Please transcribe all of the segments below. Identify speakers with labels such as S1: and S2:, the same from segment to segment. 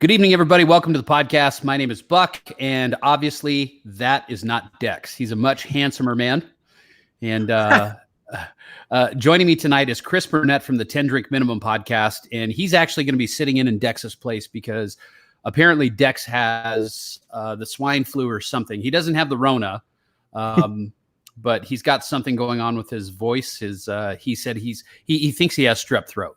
S1: Good evening, everybody. Welcome to the podcast. My name is Buck, and obviously that is not Dex. He's a much handsomer man. And joining me tonight is Chris Burnett from the 10 Drink Minimum podcast, and he's actually going to be sitting in Dex's place because apparently Dex has the swine flu or something. He doesn't have the Rona, but he's got something going on with his voice. He said he thinks he has strep throat.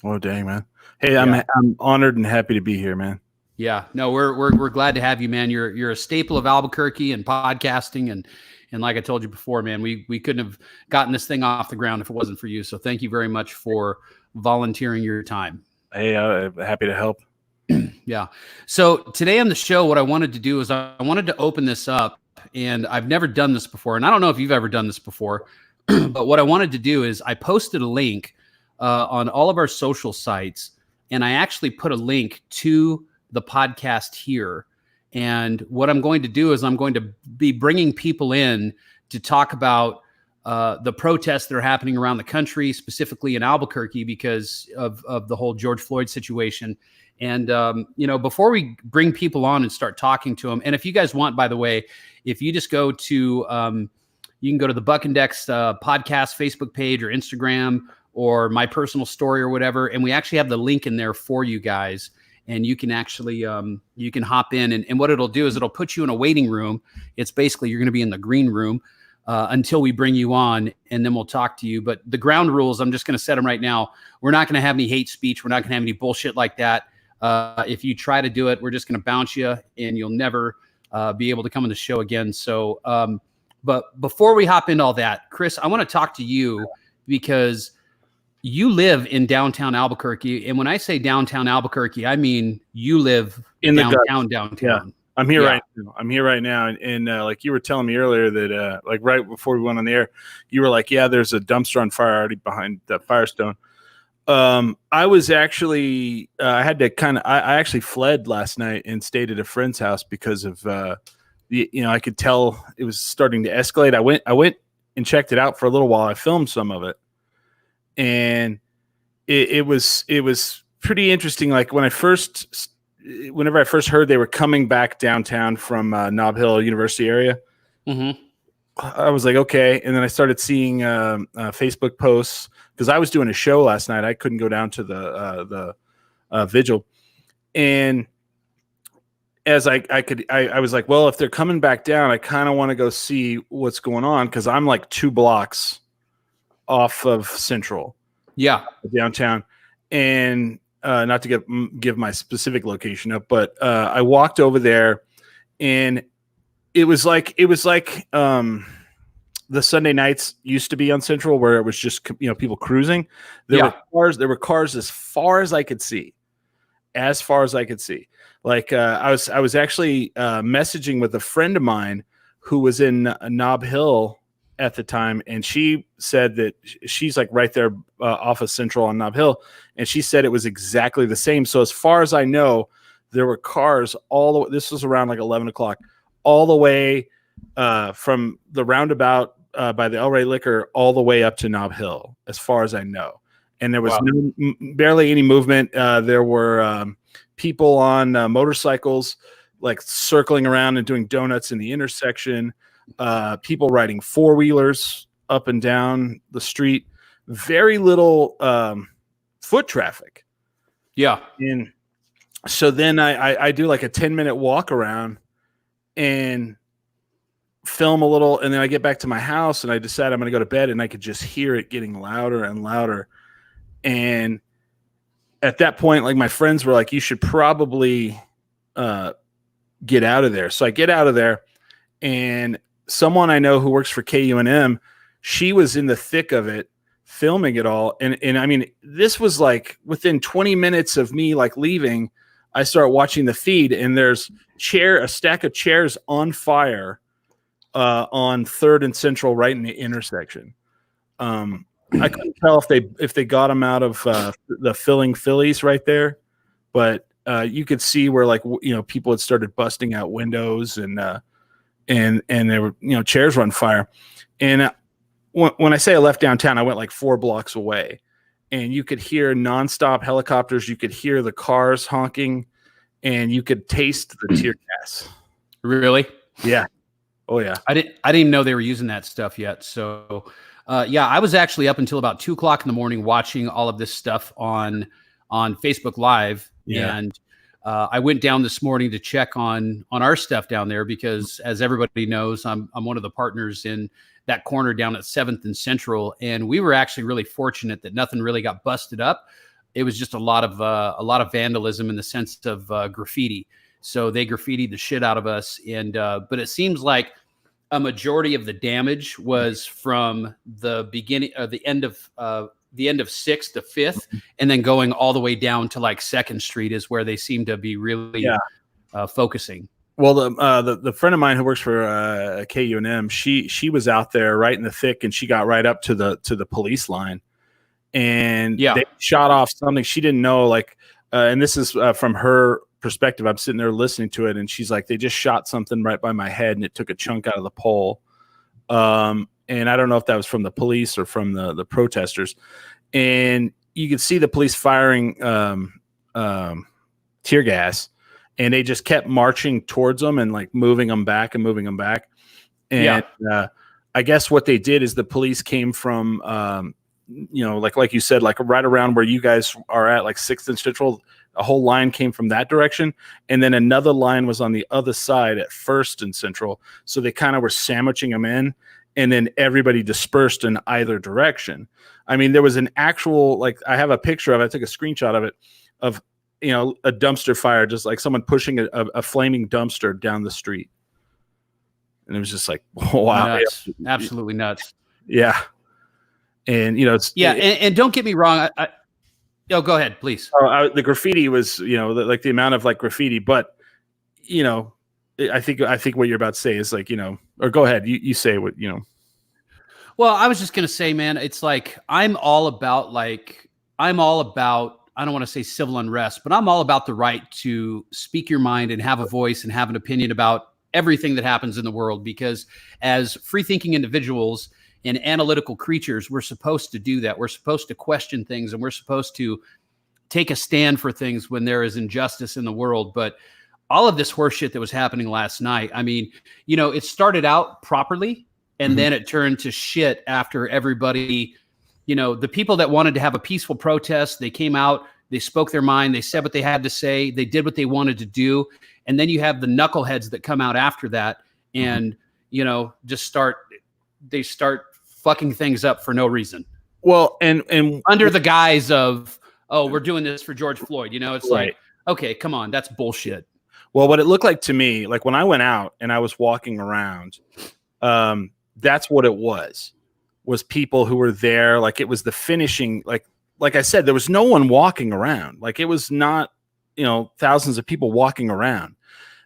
S2: Oh, dang, man. Hey, I'm honored and happy to be here, man.
S1: Yeah, no, we're glad to have you, man. You're a staple of Albuquerque and podcasting, and like I told you before, man, we couldn't have gotten this thing off the ground if it wasn't for you. So thank you very much for volunteering your time.
S2: Hey, happy to help.
S1: Yeah. So today on the show, what I wanted to do is I wanted to open this up, and I've never done this before, and I don't know if you've ever done this before, but what I wanted to do is I posted a link on all of our social sites, and I actually put a link to the podcast here. And what I'm going to do is I'm going to be bringing people in to talk about the protests that are happening around the country, specifically in Albuquerque because of the whole George Floyd situation. And, before we bring people on and start talking to them, and if you guys want, by the way, if you just go to, you can go to the Buck and Dex podcast Facebook page or Instagram or my personal story or whatever. And we actually have the link in there for you guys. And you can actually, you can hop in and what it'll do is it'll put you in a waiting room. It's basically, you're going to be in the green room until we bring you on, and then we'll talk to you. But the ground rules, I'm just going to set them right now. We're not going to have any hate speech. We're not going to have any bullshit like that. If you try to do it, we're just going to bounce you and you'll never be able to come on the show again. So, but before we hop into all that, Chris, I want to talk to you because you live in downtown Albuquerque. And when I say downtown Albuquerque, I mean you live in downtown.
S2: Yeah. I'm here right now. I'm here right now. And like you were telling me earlier that like right before we went on the air, you were like, yeah, there's a dumpster on fire already behind that Firestone. I was actually, I actually fled last night and stayed at a friend's house because of, I could tell it was starting to escalate. I went and checked it out for a little while. I filmed some of it. And it was pretty interesting. Like whenever I first heard they were coming back downtown from Nob Hill University area, I was like, okay. And then I started seeing Facebook posts because I was doing a show last night. I couldn't go down to the vigil. And as I was like, well, if they're coming back down, I kind of want to go see what's going on because I'm like 2 blocks off of Central, downtown, and not to give my specific location up, but I walked over there, and it was like the Sunday nights used to be on Central, where it was just people cruising. There were cars as far as I could see, Like I was actually messaging with a friend of mine who was in Nob Hill at the time, and she said that she's like right there off of Central on Nob Hill, and she said it was exactly the same. So as far as I know, there were cars all the way. This was around like 11 o'clock, all the way from the roundabout by the El Rey Liquor all the way up to Nob Hill, as far as I know. And there was barely any movement. There were people on motorcycles like circling around and doing donuts in the intersection. People riding 4-wheelers up and down the street, very little foot traffic.
S1: Yeah.
S2: And so then I do like a 10-minute walk around and film a little. And then I get back to my house and I decide I'm going to go to bed, and I could just hear it getting louder and louder. And at that point, like my friends were like, you should probably get out of there. So I get out of there, and someone I know who works for KUNM, she was in the thick of it, filming it all. And I mean, this was like within 20 minutes of me like leaving, I start watching the feed, and there's a stack of chairs on fire on 3rd and Central right in the intersection. I couldn't tell if they got them out of the filling Phillies right there, but you could see where like people had started busting out windows, and there were chairs were on fire. And when I say I left downtown, I went like 4 blocks away, and you could hear nonstop helicopters. You could hear the cars honking. and you could taste the tear gas.
S1: Really?
S2: Yeah. Oh yeah.
S1: I didn't even know they were using that stuff yet. So, yeah, I was actually up until about 2:00 in the morning watching all of this stuff on Facebook Live, and I went down this morning to check on our stuff down there because, as everybody knows, I'm one of the partners in that corner down at 7th and Central, and we were actually really fortunate that nothing really got busted up. It was just a lot of vandalism in the sense of graffiti. So they graffitied the shit out of us, and but it seems like a majority of the damage was from the beginning, the end of 6th to 5th, and then going all the way down to like 2nd Street is where they seem to be really focusing.
S2: Well, the friend of mine who works for KUNM, she was out there right in the thick, and she got right up to the police line, and they shot off something she didn't know. Like, and this is from her perspective. I'm sitting there listening to it, and she's like, they just shot something right by my head, and it took a chunk out of the pole. And I don't know if that was from the police or from the protesters. And you could see the police firing tear gas, and they just kept marching towards them and like moving them back. And I guess what they did is the police came from, like you said, like right around where you guys are at, like 6th and Central. A whole line came from that direction, and then another line was on the other side at 1st and Central. So they kind of were sandwiching them in, and then everybody dispersed in either direction. I mean, there was an actual, like, I have a picture of it. I took a screenshot of it, of, a dumpster fire, just like someone pushing a flaming dumpster down the street. And it was just like, wow.
S1: Nuts. Absolutely nuts.
S2: Yeah. And,
S1: and don't get me wrong. Go ahead, please.
S2: The graffiti was, like the amount of like graffiti, but, I think what you're about to say is like, or go ahead. You say what,
S1: Well, I was just going to say, man, it's like, I'm all about, I don't want to say civil unrest, but I'm all about the right to speak your mind and have a voice and have an opinion about everything that happens in the world, because as free thinking individuals and analytical creatures, we're supposed to do that. We're supposed to question things, and we're supposed to take a stand for things when there is injustice in the world. But all of this horseshit that was happening last night, I mean, it started out properly, and then it turned to shit after everybody, the people that wanted to have a peaceful protest, they came out, they spoke their mind, they said what they had to say, they did what they wanted to do. And then you have the knuckleheads that come out after that and, they start fucking things up for no reason.
S2: Well, and
S1: under the guise of, oh, we're doing this for George Floyd, it's like, okay, come on, that's bullshit.
S2: Well, what it looked like to me, like when I went out and I was walking around, that's what it was people who were there. Like it was the finishing, like I said, there was no one walking around. Like it was not, thousands of people walking around.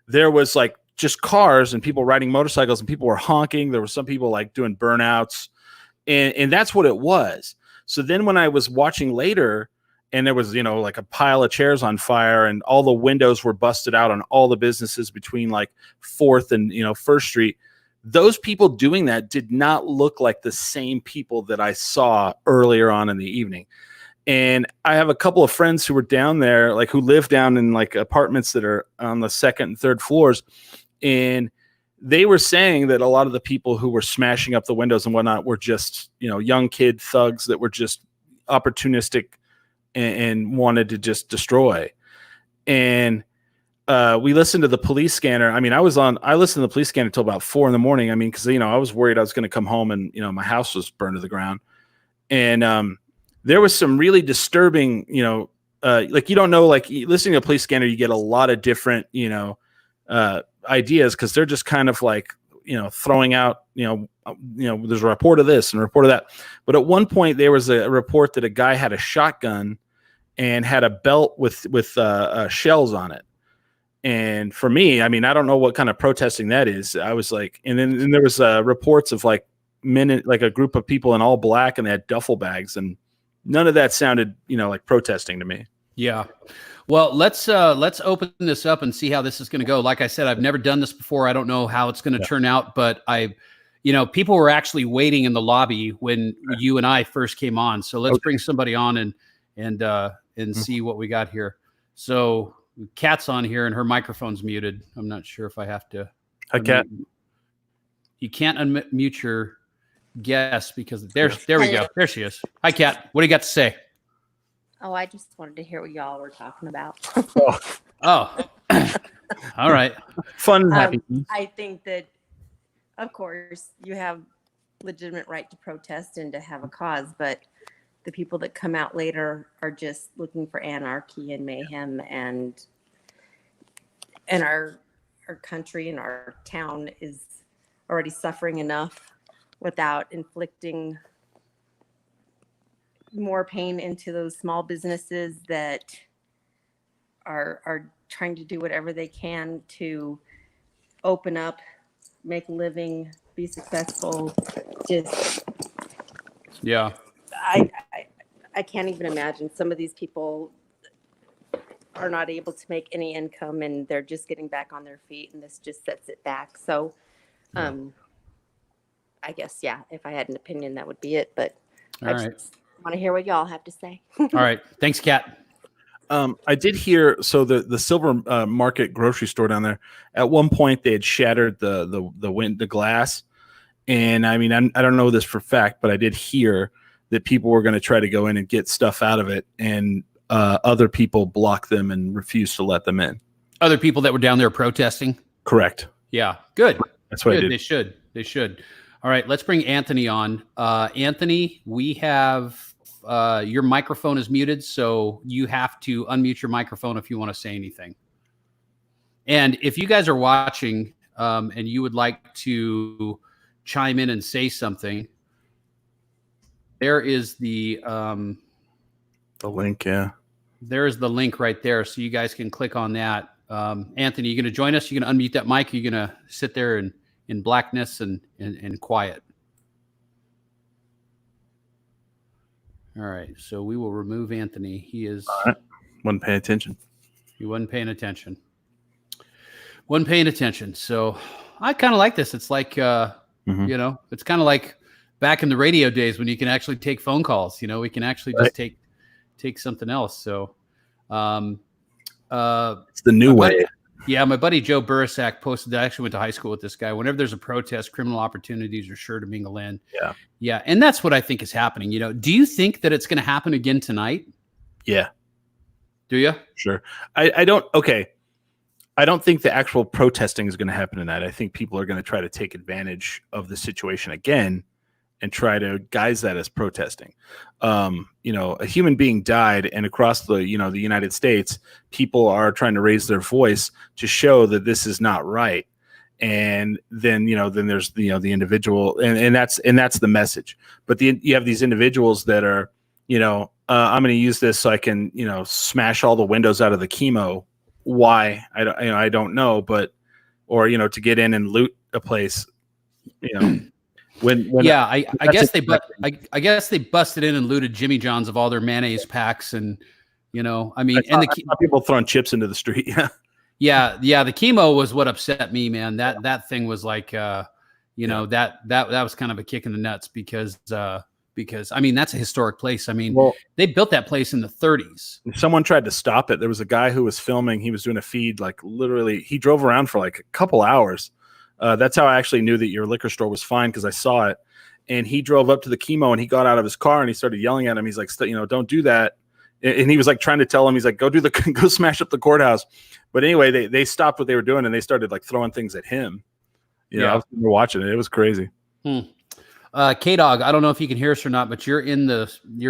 S2: There was like just cars and people riding motorcycles, and people were honking. There were some people like doing burnouts, and that's what it was. So then when I was watching later, and there was, like a pile of chairs on fire, and all the windows were busted out on all the businesses between like 4th and, 1st Street. Those people doing that did not look like the same people that I saw earlier on in the evening. And I have a couple of friends who were down there, like who live down in like apartments that are on the 2nd and 3rd floors. And they were saying that a lot of the people who were smashing up the windows and whatnot were just, young kid thugs that were just opportunistic and wanted to just destroy. And we listened to the police scanner. I mean, I listened to the police scanner until about 4 a.m. I mean, because, I was worried I was going to come home and, my house was burned to the ground. And there was some really disturbing, like, you don't know, like listening to a police scanner, you get a lot of different, ideas, because they're just kind of like, throwing out, there's a report of this and a report of that. But at one point there was a report that a guy had a shotgun and had a belt with shells on it. And for me, I mean, I don't know what kind of protesting that is. I was like, and then there was reports of like like a group of people in all black, and they had duffel bags, and none of that sounded, like protesting to me.
S1: Yeah. Well, let's open this up and see how this is going to go. Like I said, I've never done this before. I don't know how it's going to turn out, but people were actually waiting in the lobby when you and I first came on. So let's bring somebody on and see what we got here. So Kat's on here and her microphone's muted. I'm not sure if I have to.
S2: Hi, Kat.
S1: You can't unmute your guest because there we go. There she is. Hi, Kat. What do you got to say?
S3: Oh, I just wanted to hear what y'all were talking about.
S1: Oh. All right.
S2: Fun.
S3: I think that, of course, you have legitimate right to protest and to have a cause, but the people that come out later are just looking for anarchy and mayhem, and our country and our town is already suffering enough without inflicting more pain into those small businesses that are trying to do whatever they can to open up, make a living, be successful. Just
S1: yeah.
S3: I can't even imagine. Some of these people are not able to make any income, and they're just getting back on their feet, and this just sets it back. So I guess, yeah, if I had an opinion, that would be it. But I just want to hear what y'all have to say.
S1: All right. Thanks, Kat.
S2: I did hear, so the Silver Market grocery store down there, at one point they had shattered the glass. And I mean, I don't know this for fact, but I did hear that people were going to try to go in and get stuff out of it, and other people blocked them and refused to let them in.
S1: Other people that were down there protesting?
S2: Correct.
S1: Yeah. Good.
S2: That's what
S1: good.
S2: I did.
S1: They should. All right. Let's bring Anthony on. Anthony, we have your microphone is muted, so you have to unmute your microphone if you want to say anything. And if you guys are watching and you would like to chime in and say something, there is the
S2: link. Yeah.
S1: There is the link right there, so you guys can click on that. Anthony, you going to join us? You going to unmute that mic? Or you going to sit there in blackness and quiet? All right, so we will remove Anthony. He is
S2: wasn't paying attention.
S1: He wasn't paying attention. So I kind of like this. It's like you know, it's kind of like back in the radio days when you can actually take phone calls. You know, we can actually just take something else. So
S2: it's the new way.
S1: Yeah, my buddy Joe Burisak posted that. I actually went to high school with this guy. Whenever there's a protest, criminal opportunities are sure to mingle in. Yeah, and that's what I think is happening. You know, do you think that it's going to happen again tonight?
S2: Yeah.
S1: Do you?
S2: Sure. I don't. Okay. I don't think the actual protesting is going to happen tonight. I think people are going to try to take advantage of the situation again and try to guise that as protesting. You know, a human being died, and across the United States, people are trying to raise their voice to show that this is not right. And then there's the individual, and that's the message. But you have these individuals that are, I'm going to use this so I can, smash all the windows out of the chemo. Why? I don't know, but, or, to get in and loot a place,
S1: I guess I guess they busted in and looted Jimmy John's of all their mayonnaise packs, and people
S2: throwing chips into the street.
S1: Yeah, the chemo was what upset me, man. That thing was like, that was kind of a kick in the nuts because I mean, that's a historic place. I mean, they built that place in the 30s.
S2: Someone tried to stop it. There was a guy who was filming. He was doing a feed, like literally, he drove around for like a couple hours. That's how I actually knew that your liquor store was fine, because I saw it. And he drove up to the chemo, and he got out of his car and he started yelling at him. He's like, don't do that. And he was like trying to tell him, he's like, go smash up the courthouse. But anyway, they stopped what they were doing, and they started like throwing things at him. I was watching it. It was crazy.
S1: K-Dog, I don't know if you can hear us or not, but you're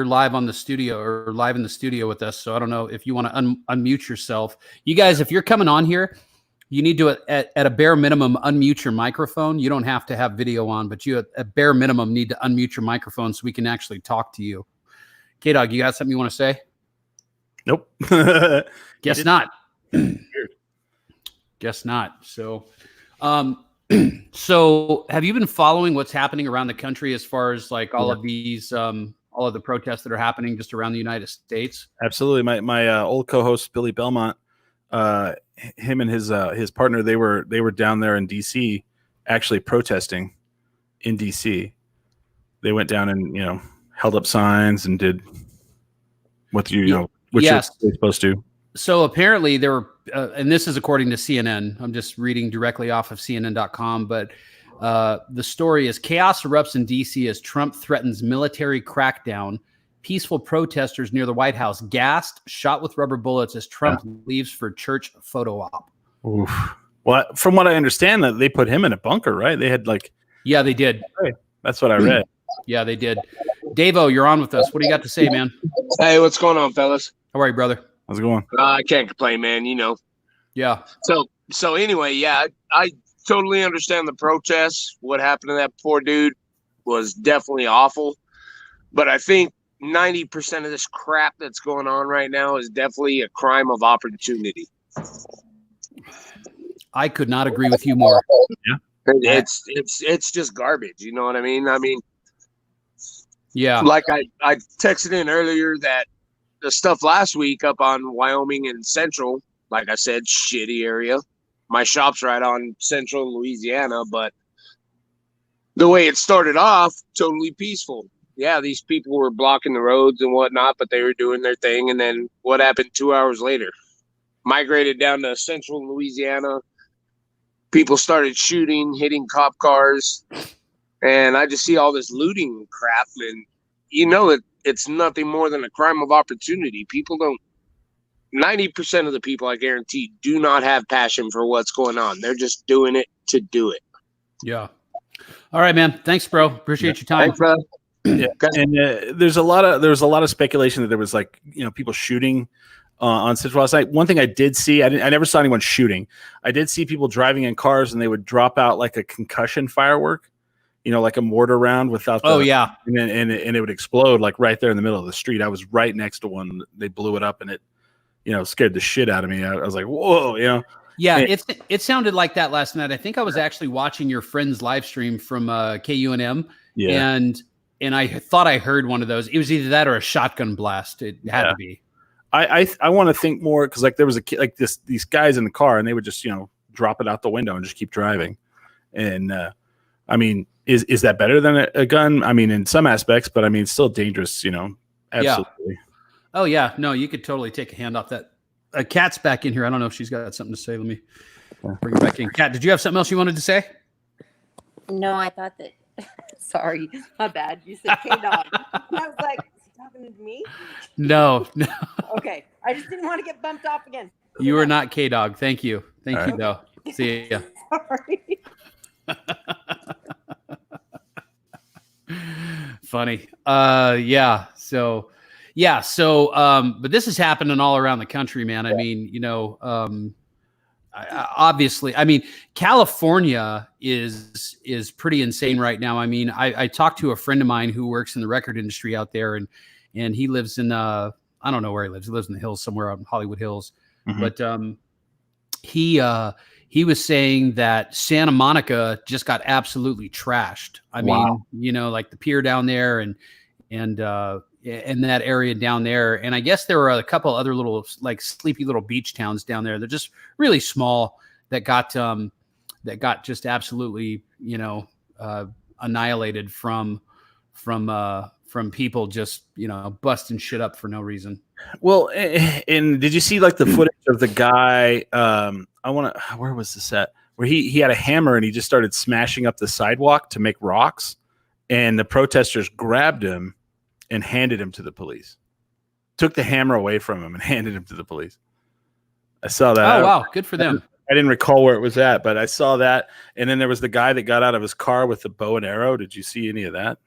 S1: live on the studio, or live in the studio with us. So I don't know if you want to unmute yourself. You guys, if you're coming on here, you need to, at a bare minimum, unmute your microphone. You don't have to have video on, but you at bare minimum need to unmute your microphone so we can actually talk to you. K-Dog, you got something you want to say?
S2: Nope.
S1: Guess not. Guess not. So, so have you been following what's happening around the country as far as like all of these, all of the protests that are happening just around the United States?
S2: Absolutely. My old co-host Billy Belmont, him and his partner, they were down there in DC, actually protesting in DC. They went down and held up signs and did what you're supposed to.
S1: So apparently there were and this is according to CNN. I'm just reading directly off of CNN.com, but the story is chaos erupts in D.C. as Trump threatens military crackdown. Peaceful protesters near the White House gassed, shot with rubber bullets as Trump leaves for church photo op.
S2: Oof. Well, from what I understand, that they put him in a bunker, right? They had
S1: yeah, they did.
S2: That's what I read.
S1: Yeah, they did. Davo, you're on with us. What do you got to say, man?
S4: Hey, what's going on, fellas?
S1: How are you, brother?
S2: How's it going?
S4: I can't complain, man.
S1: Yeah.
S4: So anyway, yeah, I totally understand the protests. What happened to that poor dude was definitely awful. But I think 90% of this crap that's going on right now is definitely a crime of opportunity.
S1: I could not agree with you more.
S2: Yeah.
S4: It's just garbage. You know what I mean?
S1: Yeah.
S4: Like I texted in earlier that the stuff last week up on Wyoming and Central, like I said, shitty area. My shop's right on Central Louisiana, but the way it started off, totally peaceful. Yeah, these people were blocking the roads and whatnot, but they were doing their thing. And then what happened 2 hours later? Migrated down to Central Louisiana. People started shooting, hitting cop cars. And I just see all this looting crap. And it's nothing more than a crime of opportunity. People don't, 90% of the people, I guarantee, do not have passion for what's going on. They're just doing it to do it.
S1: Yeah. All right, man. Thanks, bro. Appreciate your time.
S4: Thanks, brother.
S2: Yeah, and there was a lot of speculation that there was people shooting on Central last night. One thing I did see, I never saw anyone shooting. I did see people driving in cars and they would drop out like a concussion firework, like a mortar round without. And it would explode like right there in the middle of the street. I was right next to one. They blew it up and it, scared the shit out of me. I was like, whoa,
S1: Yeah, it sounded like that last night. I think I was actually watching your friend's live stream from KUNM, and I thought I heard one of those. It was either that or a shotgun blast. It had to be.
S2: I want to think more because there was a kid these guys in the car and they would just drop it out the window and just keep driving. And is that better than a gun? I mean, in some aspects, but it's still dangerous. Absolutely.
S1: Yeah. Oh yeah, no, you could totally take a hand off that. Kat's back in here. I don't know if she's got something to say. Let me bring her back in. Kat, did you have something else you wanted to say?
S3: No, I thought that. Sorry, my bad. You said K-Dog. I was like, is he talking to me?
S1: No.
S3: Okay, I just didn't want to get bumped off again.
S1: You are not K-Dog. Thank you. Thank you, though. See ya.
S3: Sorry.
S1: Funny. But this is happening all around the country, man. I mean, obviously, California is pretty insane right now. I mean, I talked to a friend of mine who works in the record industry out there, and he lives in I don't know where he lives. He lives in the hills somewhere out in Hollywood Hills. Mm-hmm. But he was saying that Santa Monica just got absolutely trashed. I mean, like the pier down there and in that area down there. And I guess there were a couple other little like sleepy little beach towns down there. They're just really small that got just absolutely, annihilated from people just, busting shit up for no reason.
S2: Well, and did you see like the footage of the guy? Where was this at? Where he had a hammer and he just started smashing up the sidewalk to make rocks, and the protesters grabbed him and handed him to the police. Took the hammer away from him and handed him to the police. I saw that.
S1: Oh wow, good for them.
S2: I didn't recall where it was at, but I saw that. And then there was the guy that got out of his car with the bow and arrow. Did you see any of that?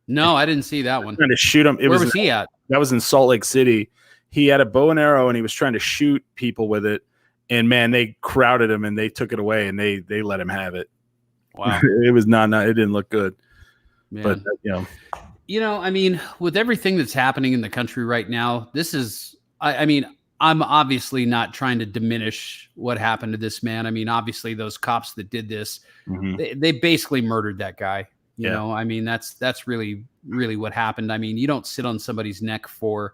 S1: No, I didn't see that one.
S2: Trying to shoot him.
S1: Where was he at?
S2: That was in Salt Lake City. He had a bow and arrow and he was trying to shoot people with it. And man, they crowded him and they took it away and they let him have it.
S1: Wow.
S2: It was not, it didn't look good.
S1: Man.
S2: But,
S1: I mean, with everything that's happening in the country right now, this is, I'm obviously not trying to diminish what happened to this man. I mean, obviously those cops that did this, mm-hmm. they basically murdered that guy. You know, I mean, that's really, really what happened. I mean, you don't sit on somebody's neck for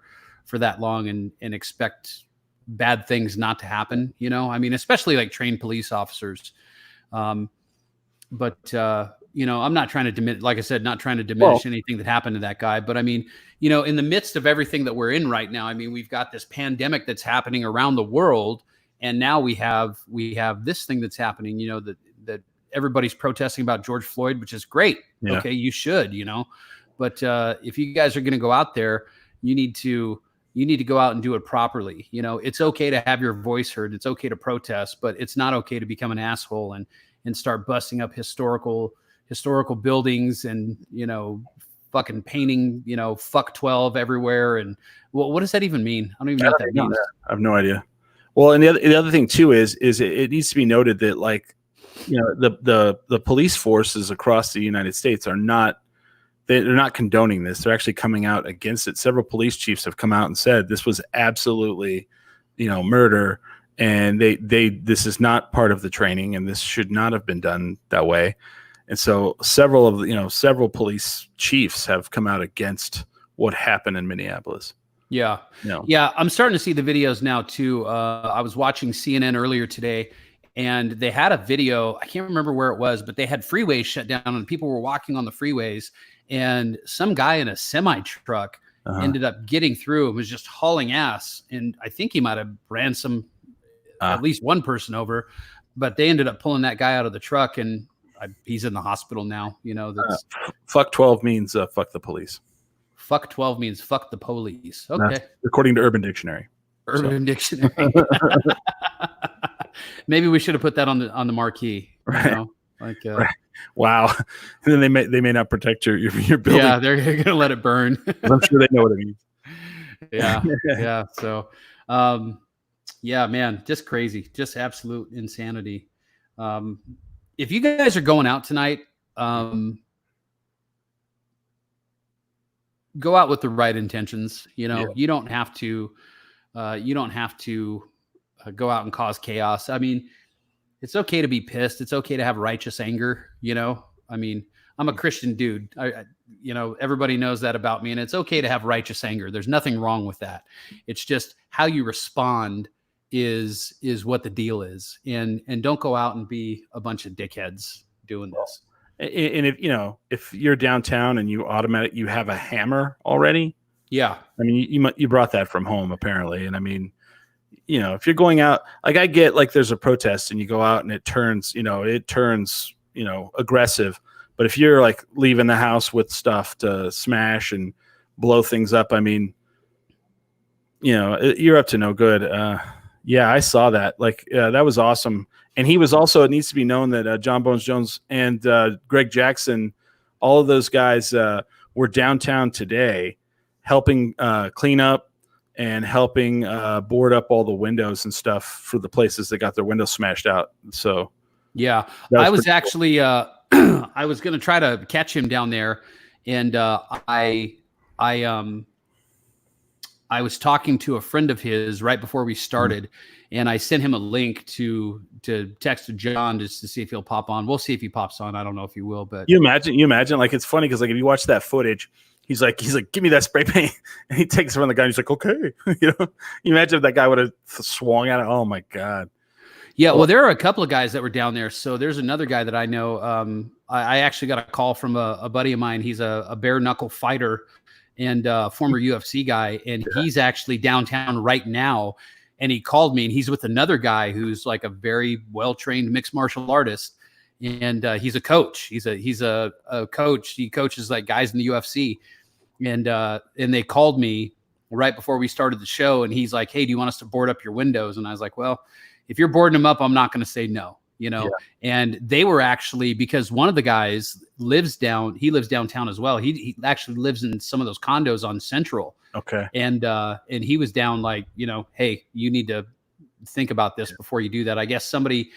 S1: that long and expect bad things not to happen, I mean, especially like trained police officers. I'm not trying to diminish, like I said, not trying to diminish anything that happened to that guy. But I mean, in the midst of everything that we're in right now, I mean, we've got this pandemic that's happening around the world. And now we have this thing that's happening, that everybody's protesting about George Floyd, which is great.
S2: Yeah.
S1: Okay, you should, but if you guys are going to go out there, you need to go out and do it properly. It's okay to have your voice heard. It's okay to protest, but it's not okay to become an asshole and start busting up historical buildings and, fucking painting, fuck 12 everywhere. And what does that even mean? I don't even know what that means.
S2: I have no idea. Well, and the other thing too is it needs to be noted that, like, the police forces across the United States are not, they're not condoning this. They're actually coming out against it. Several police chiefs have come out and said this was absolutely, murder, and this is not part of the training, and this should not have been done that way. And so several police chiefs have come out against what happened in Minneapolis.
S1: Yeah. Yeah. I'm starting to see the videos now too. I was watching CNN earlier today, and they had a video. I can't remember where it was, but they had freeways shut down and people were walking on the freeways, and some guy in a semi truck ended up getting through and was just hauling ass. And I think he might've ran at least one person over, but they ended up pulling that guy out of the truck, and he's in the hospital now.
S2: Fuck 12 means fuck the police.
S1: Fuck 12 means fuck the police. Okay.
S2: That's according to Urban Dictionary.
S1: Dictionary. Maybe we should have put that on the marquee.
S2: Right.
S1: Right.
S2: Wow. And then they may not protect your building.
S1: Yeah, they're going to let it burn.
S2: I'm sure they know what it means.
S1: Yeah. Yeah. So, yeah, man, just crazy, just absolute insanity. If you guys are going out tonight, go out with the right intentions. You don't have to go out and cause chaos. I mean, it's okay to be pissed. It's okay to have righteous anger. I mean, I'm a Christian dude. Everybody knows that about me, and it's okay to have righteous anger. There's nothing wrong with that. It's just how you respond is what the deal is. And don't go out and be a bunch of dickheads doing this.
S2: And if you're downtown and you have a hammer already. Yeah. I mean, you brought that from home apparently. And I mean, if you're going out, like I get, like there's a protest and you go out and it turns aggressive. But if you're like leaving the house with stuff to smash and blow things up, I mean, you're up to no good. Yeah, I saw that. That was awesome. And he was also, it needs to be known that John Bones Jones and Greg Jackson, all of those guys were downtown today helping clean up and helping board up all the windows and stuff for the places that got their windows smashed out. So, yeah, I was actually, cool.
S1: I was going to try to catch him down there. And I was talking to a friend of his right before we started, and I sent him a link to text to John just to see if he'll pop on. We'll see if he pops on. I don't know if he will, but
S2: you imagine like, it's funny because like if you watch that footage, he's like, give me that spray paint, and he takes it from the guy. And he's like, okay, you imagine if that guy would have swung at it. Oh my god.
S1: Yeah, well, there are a couple of guys that were down there. So there's another guy that I know. I actually got a call from a buddy of mine. He's a bare knuckle fighter and former UFC guy, and he's actually downtown right now. And he called me, and he's with another guy who's like a very well-trained mixed martial artist, and he's a coach. He's a coach. He coaches like guys in the UFC, and they called me right before we started the show, and he's like, "Hey, do you want us to board up your windows?" And I was like, "Well, if you're boarding them up, I'm not going to say no." And they were actually, because one of the guys lives downtown as well. He actually lives in some of those condos on Central.
S2: Okay.
S1: And he was down like, hey, you need to think about this before you do that. I guess somebody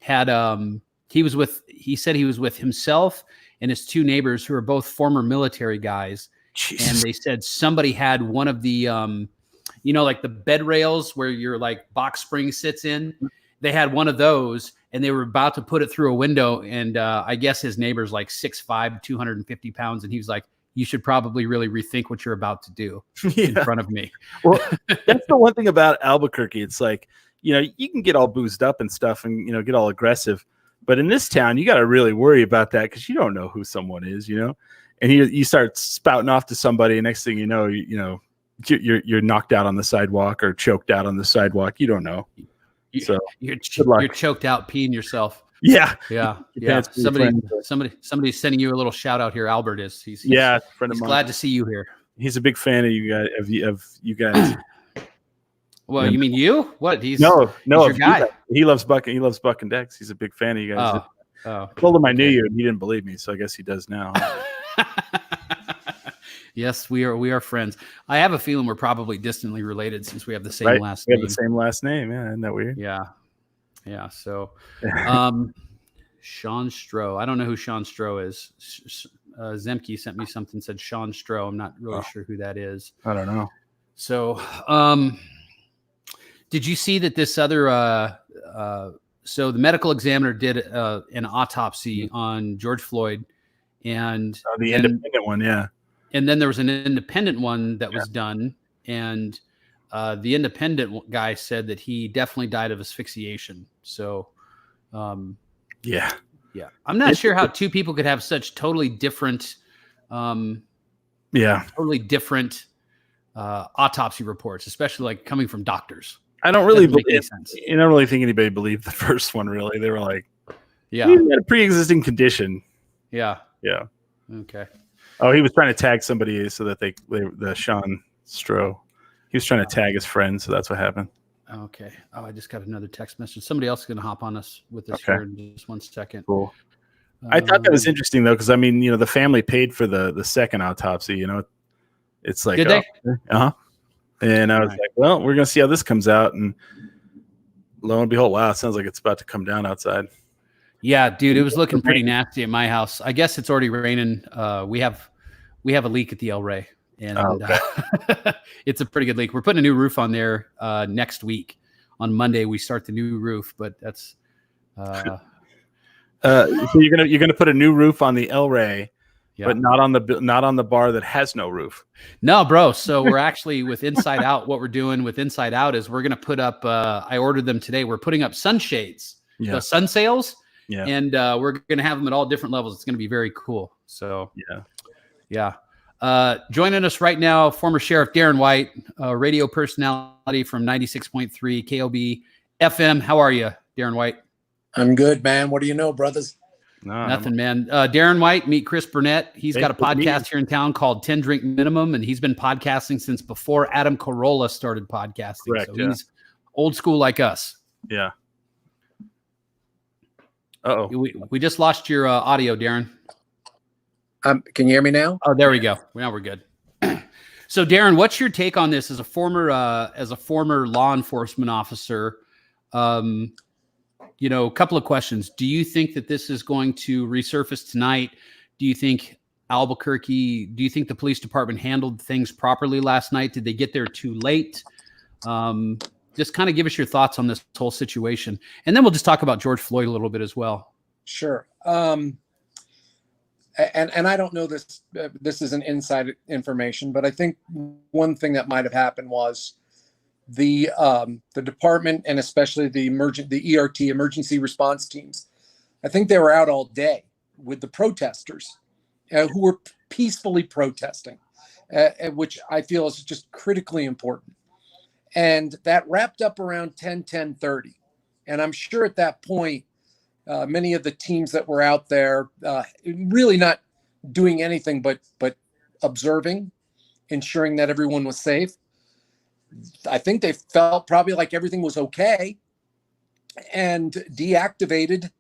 S1: had, he said he was with himself and his two neighbors who are both former military guys. Jesus. And they said somebody had one of the, like the bed rails where your like box spring sits in. They had one of those, and they were about to put it through a window. And I guess his neighbor's like 6'5", 250 pounds. And he was like, you should probably really rethink what you're about to do in front of me.
S2: Well, that's the one thing about Albuquerque. It's like, you can get all boozed up and stuff and, get all aggressive. But in this town, you got to really worry about that because you don't know who someone is, and you start spouting off to somebody. And next thing you know, you're knocked out on the sidewalk or choked out on the sidewalk. You don't know. So
S1: you're
S2: good luck.
S1: you're choked out peeing yourself.
S2: Yeah.
S1: Yeah.
S2: Yeah.
S1: Somebody's sending you a little shout out here. Albert is. He's
S2: Yeah, a friend of
S1: he's
S2: mine.
S1: glad to see you here.
S2: He's a big fan of you guys. Of you guys.
S1: Well,
S2: And-
S1: you mean you? What? He's
S2: no,
S1: he's your
S2: of you
S1: guy.
S2: guys. He loves Buck. He loves Buck and Dex. He's a big fan of you guys.
S1: Oh,
S2: I told him I knew
S1: okay.
S2: you, and he didn't believe me. So I guess he does now.
S1: Yes, we are friends. I have a feeling we're probably distantly related since we have the same
S2: Right?
S1: last
S2: We
S1: name.
S2: have the same last name. Yeah, isn't that weird?
S1: Yeah. So, Sean Stroh. I don't know who Sean Stroh is. Zemke sent me something, said Sean Stroh. I'm not really sure who that is.
S2: I don't know.
S1: So, did you see that this other? So the medical examiner did an autopsy on George Floyd, and
S2: The independent one, yeah.
S1: and then there was an independent one that was done, and the independent guy said that he definitely died of asphyxiation. So,
S2: Yeah.
S1: I'm not sure how two people could have such totally different, autopsy reports, especially like coming from doctors.
S2: I don't really
S1: Doesn't make any
S2: believe.
S1: sense.
S2: I don't really think anybody believed the first one. Really, they were like,
S1: Yeah,
S2: "He had a pre-existing condition."
S1: yeah,
S2: Yeah.
S1: okay.
S2: Oh, he was trying to tag somebody so that the Sean Stroh. He was trying to tag his friend, so that's what happened.
S1: Okay. Oh, I just got another text message. Somebody else is going to hop on us with this
S2: Okay.
S1: here in just 1 second.
S2: Cool. I thought that was interesting though, because I mean, the family paid for the second autopsy. It's like,
S1: Did they?
S2: And I was
S1: Right.
S2: like, well, we're gonna see how this comes out, and lo and behold, wow, it sounds like it's about to come down outside.
S1: Yeah, dude, it was looking pretty nasty at my house. I guess it's already raining. We have a leak at the El Rey, and it's a pretty good leak. We're putting a new roof on there next week. On Monday, we start the new roof, but that's.
S2: So you're gonna put a new roof on the El Rey,
S1: Yeah.
S2: but not on the bar that has no roof.
S1: No, bro. So we're actually with Inside Out. What we're doing with Inside Out is we're going to put up. I ordered them today. We're putting up sunshades, the sun sails, and we're going to have them at all different levels. It's going to be very cool. So yeah. Joining us right now, former Sheriff Darren White, radio personality from 96.3 KOB FM. How are you, Darren White?
S5: I'm good, man. What do you know, brothers?
S1: Nothing, man. Darren White, meet Chris Burnett. He's got a podcast here in town called 10 Drink Minimum, and he's been podcasting since before Adam Carolla started podcasting.
S2: Correct,
S1: so he's old school like us.
S2: Yeah. Uh-oh.
S1: We just lost your audio, Darren.
S5: Can you hear me now?
S1: Oh, there we go. Now we're good. So, Darren, what's your take on this as a former law enforcement officer? A couple of questions. Do you think that this is going to resurface tonight? Do you think the police department handled things properly last night? Did they get there too late? Just kind of give us your thoughts on this whole situation. And then we'll just talk about George Floyd a little bit as well.
S5: Sure. And I don't know this. This isn't inside information, but I think one thing that might have happened was the department, and especially the ERT, emergency response teams, I think they were out all day with the protesters who were peacefully protesting, which I feel is just critically important. And that wrapped up around 10:30. And I'm sure at that point, many of the teams that were out there really not doing anything but observing, ensuring that everyone was safe. I think they felt probably like everything was okay and deactivated.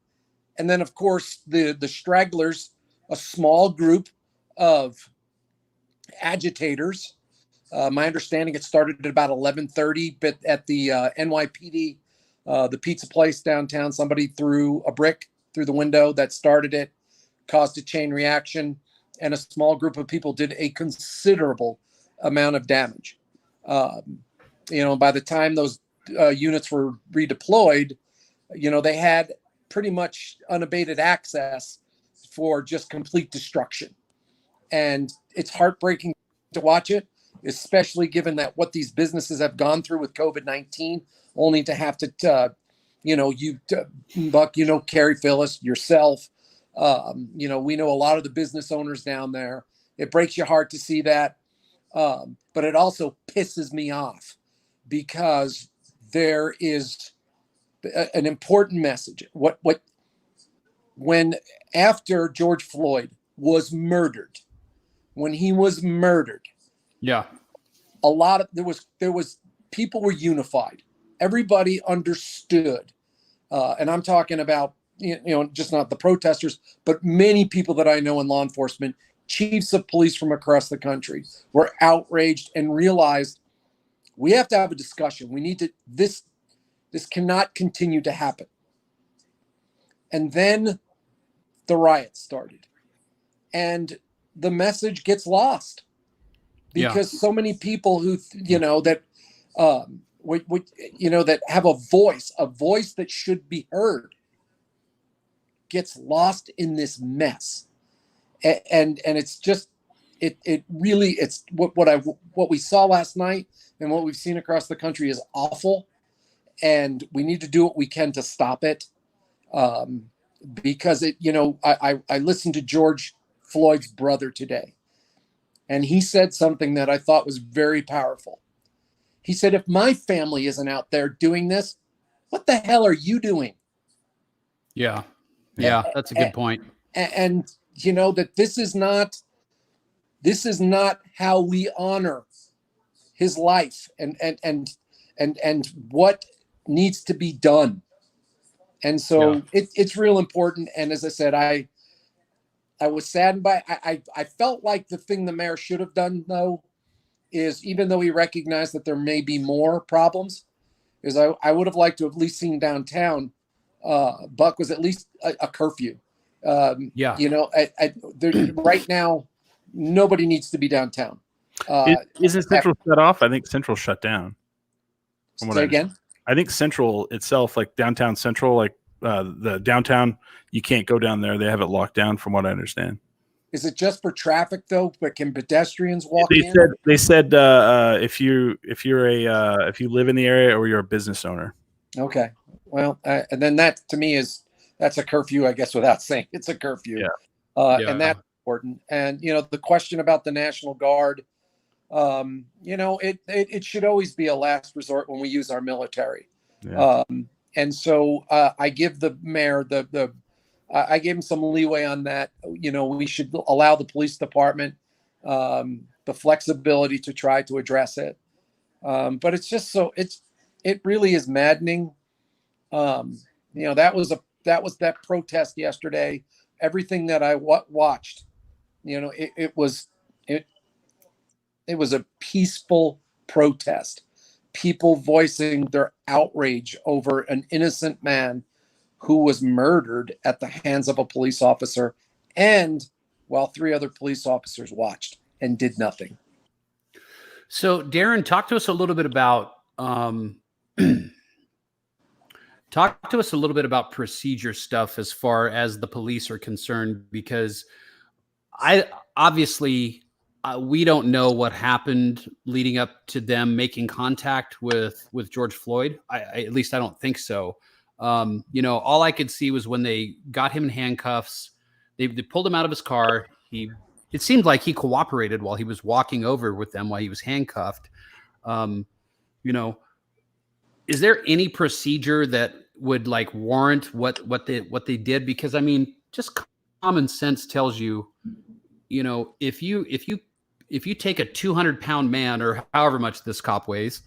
S5: And then, of course, the stragglers, a small group of agitators. My understanding, it started at about 11:30, but at the NYPD, the pizza place downtown, somebody threw a brick through the window that started it, caused a chain reaction, and a small group of people did a considerable amount of damage. By the time those units were redeployed, they had pretty much unabated access for just complete destruction. And it's heartbreaking to watch it, especially given that what these businesses have gone through with COVID-19, only to have to, Buck, Carrie Phyllis, yourself, we know a lot of the business owners down there. It breaks your heart to see that. But it also pisses me off because there is an important message. When after George Floyd was murdered, when he was murdered,
S1: Yeah.
S5: There was people were unified. Everybody understood, and I'm talking about just not the protesters, but many people that I know in law enforcement, chiefs of police from across the country, were outraged and realized we have to have a discussion. We need to this cannot continue to happen. And then the riots started, and the message gets lost because so many people who that that have a voice that should be heard, gets lost in this mess. And it's just it really, it's what we saw last night and what we've seen across the country is awful, and we need to do what we can to stop it. Because I listened to George Floyd's brother today, and he said something that I thought was very powerful. He said, if my family isn't out there doing this, what the hell are you doing?
S1: Yeah. That's a good point.
S5: And that this is not how we honor his life and what needs to be done. And so it's real important. And as I said, I was saddened by, I felt like the thing the mayor should have done, though, is even though he recognized that there may be more problems, is I would have liked to have at least seen downtown, Buck, was at least a curfew. Right now, nobody needs to be downtown.
S2: Isn't Central shut off? I think Central shut down.
S5: Say again?
S2: I think Central itself, like downtown Central, like the downtown, you can't go down there. They have it locked down, from what I understand.
S5: Is it just for traffic though? But can pedestrians walk in?
S2: They said if you live in the area or you're a business owner.
S5: Okay, well, and then that to me that's a curfew, I guess, without saying it's a curfew. And that's important. And the question about the National Guard. It should always be a last resort when we use our military. And so I give the mayor I gave him some leeway on that. We should allow the police department the flexibility to try to address it. But it's just it really is maddening. That was that protest yesterday. Everything that I watched, it was a peaceful protest. People voicing their outrage over an innocent man who was murdered at the hands of a police officer, and while 3 other police officers watched and did nothing.
S1: So, Darren, talk to us a little bit about procedure stuff as far as the police are concerned, because we don't know what happened leading up to them making contact with George Floyd. At least I don't think so. All I could see was when they got him in handcuffs, they pulled him out of his car. It seemed like he cooperated while he was walking over with them while he was handcuffed. Is there any procedure that would warrant what they did? Because just common sense tells you, if you take a 200-pound man, or however much this cop weighs,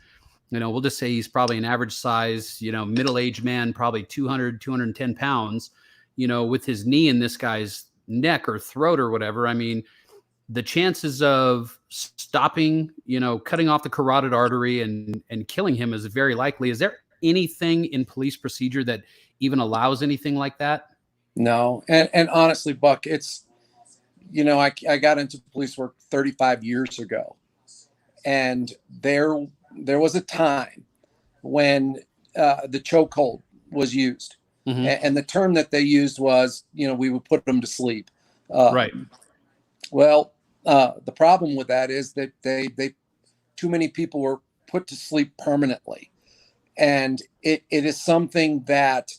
S1: we'll just say he's probably an average size, middle-aged man, probably 200, 210 pounds, with his knee in this guy's neck or throat or whatever. The chances of stopping, cutting off the carotid artery and killing him is very likely. Is there anything in police procedure that even allows anything like that?
S5: No. And honestly, Buck, it's, I got into police work 35 years ago, and there was a time when the chokehold was used, and the term that they used was, we would put them to sleep.
S1: Right.
S5: Well, the problem with that is that they too many people were put to sleep permanently, and it is something that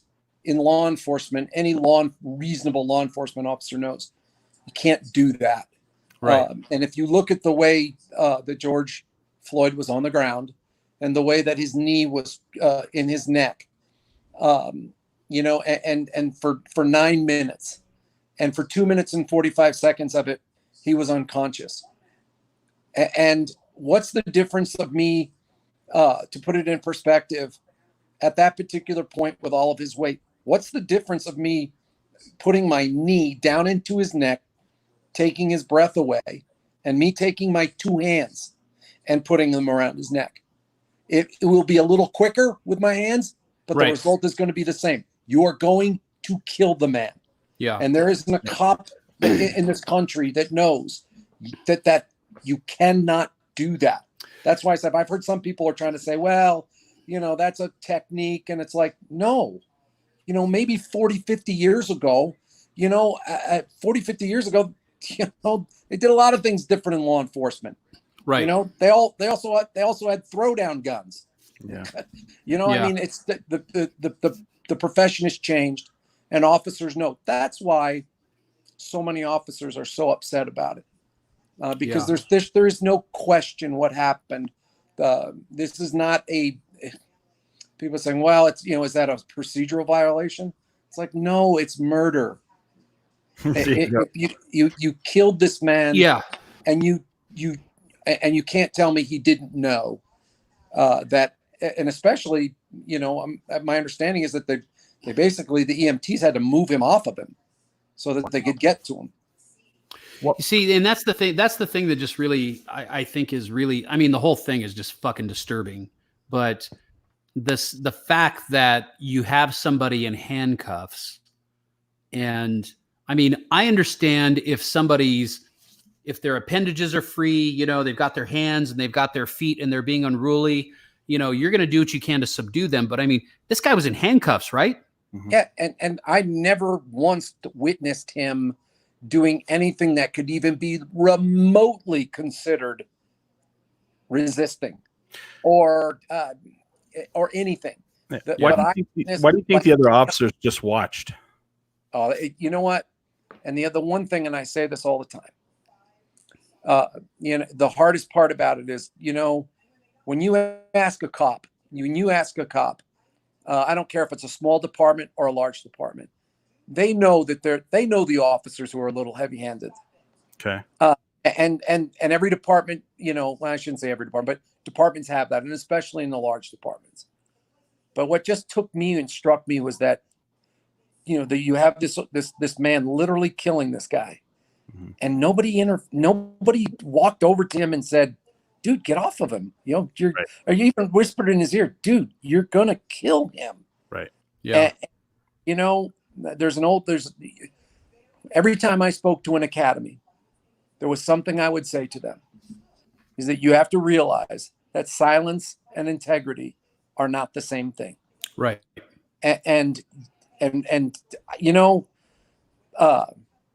S5: in law enforcement, any reasonable law enforcement officer knows. You can't do that.
S1: Right.
S5: And if you look at the way that George Floyd was on the ground and the way that his knee was in his neck, You know, and for 9 minutes, and for 2 minutes and 45 seconds of it, he was unconscious. And what's the difference of me, to put it in perspective, at that particular point with all of his weight? What's the difference of me putting my knee down into his neck, taking his breath away, and me taking my 2 hands and putting them around his neck? It will be a little quicker with my hands, but the result is going to be the same. You are going to kill the man.
S1: Yeah.
S5: And there isn't a cop in this country that knows that you cannot do that. That's why I said, I've heard some people are trying to say, well, you know, that's a technique. And it's like, no, you know, maybe 40, 50 years ago, you know, 40, 50 years ago, you know, they did a lot of things different in law enforcement.
S1: Right.
S5: You know, they also had throwdown guns.
S2: Yeah.
S5: You know, I mean, it's the profession has changed, and officers know. That's why so many officers are so upset about it, because there is no question what happened. This is not people saying, well, it's, you know, is that a procedural violation? It's like, no, it's murder. You killed this man. Yeah. And you can't tell me he didn't know that. And especially, you know, my understanding is that they basically, the EMTs had to move him off of him so that they could get to him.
S1: You see, and that's the thing. That's the thing that just really, I think is really, I mean, the whole thing is just fucking disturbing. But the fact that you have somebody in handcuffs, and I mean, I understand if their appendages are free, you know, they've got their hands and they've got their feet and they're being unruly, you know, you're going to do what you can to subdue them. But I mean, this guy was in handcuffs, right?
S5: Mm-hmm. Yeah. And I never once witnessed him doing anything that could even be remotely considered resisting or anything.
S2: Why do you think the other officers just watched?
S5: You know what? And the other one thing, and I say this all the time, you know, the hardest part about it is, you know, when you ask a cop, I don't care if it's a small department or a large department, they know that they know the officers who are a little heavy-handed.
S2: Okay.
S5: And every department, you know, well, I shouldn't say every department, but departments have that, and especially in the large departments. But what just took me and struck me was that, you know, that you have this man literally killing this guy, mm-hmm. and nobody walked over to him and said, dude, get off of him. You know, or you even whispered in his ear, dude, you're gonna kill him.
S2: Right.
S5: Yeah. And, you know, every time I spoke to an academy, there was something I would say to them, is that you have to realize that silence and integrity are not the same thing.
S1: Right.
S5: And you know,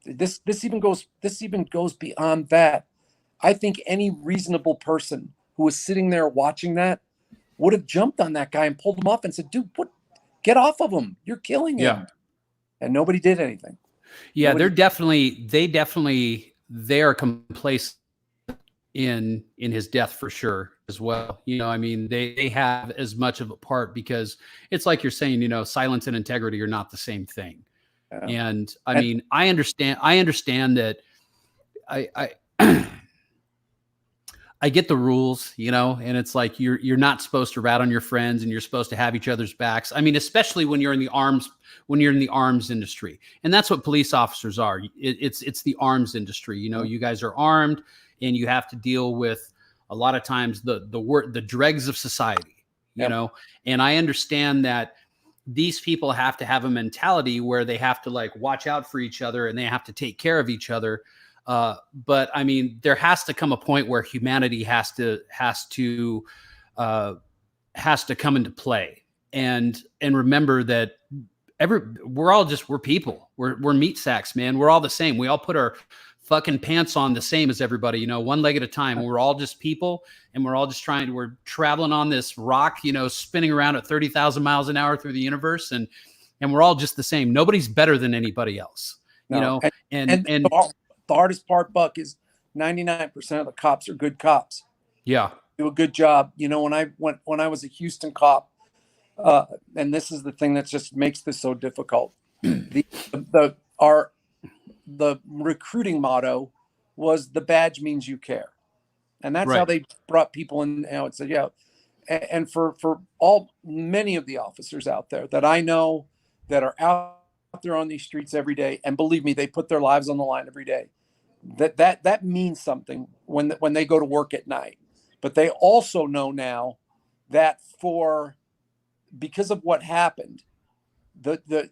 S5: this even goes beyond that. I think any reasonable person who was sitting there watching that would have jumped on that guy and pulled him off and said, dude, get off of him. You're killing him. Yeah. And nobody did anything.
S1: Yeah, they are complacent in his death for sure as well. You know, I mean, they have as much of a part, because it's like you're saying, you know, silence and integrity are not the same thing. Yeah. And I mean, I understand that I get the rules, you know, and it's like you're not supposed to rat on your friends, and you're supposed to have each other's backs. I mean, especially when you're in the arms industry, and that's what police officers are. It's the arms industry. You know, you guys are armed, and you have to deal with a lot of times the dregs of society. You know, and I understand that these people have to have a mentality where they have to like watch out for each other, and they have to take care of each other. But I mean, there has to come a point where humanity has to come into play, and remember that we're people. We're meat sacks, man. We're all the same. We all put our fucking pants on the same as everybody, you know, one leg at a time. We're all just people, and we're all just we're traveling on this rock, you know, spinning around at 30,000 miles an hour through the universe. And we're all just the same. Nobody's better than anybody else, you know, and
S5: the hardest part, Buck, is 99% of the cops are good cops.
S1: Yeah.
S5: Do a good job. You know, when I was a Houston cop, and this is the thing that just makes this so difficult. The recruiting motto was the badge means you care, and that's how
S1: Right.
S5: they brought people in. It said, yeah, and for many of the officers out there that I know that are out there on these streets every day, and believe me, they put their lives on the line every day. That means something when they go to work at night. But they also know now that because of what happened, the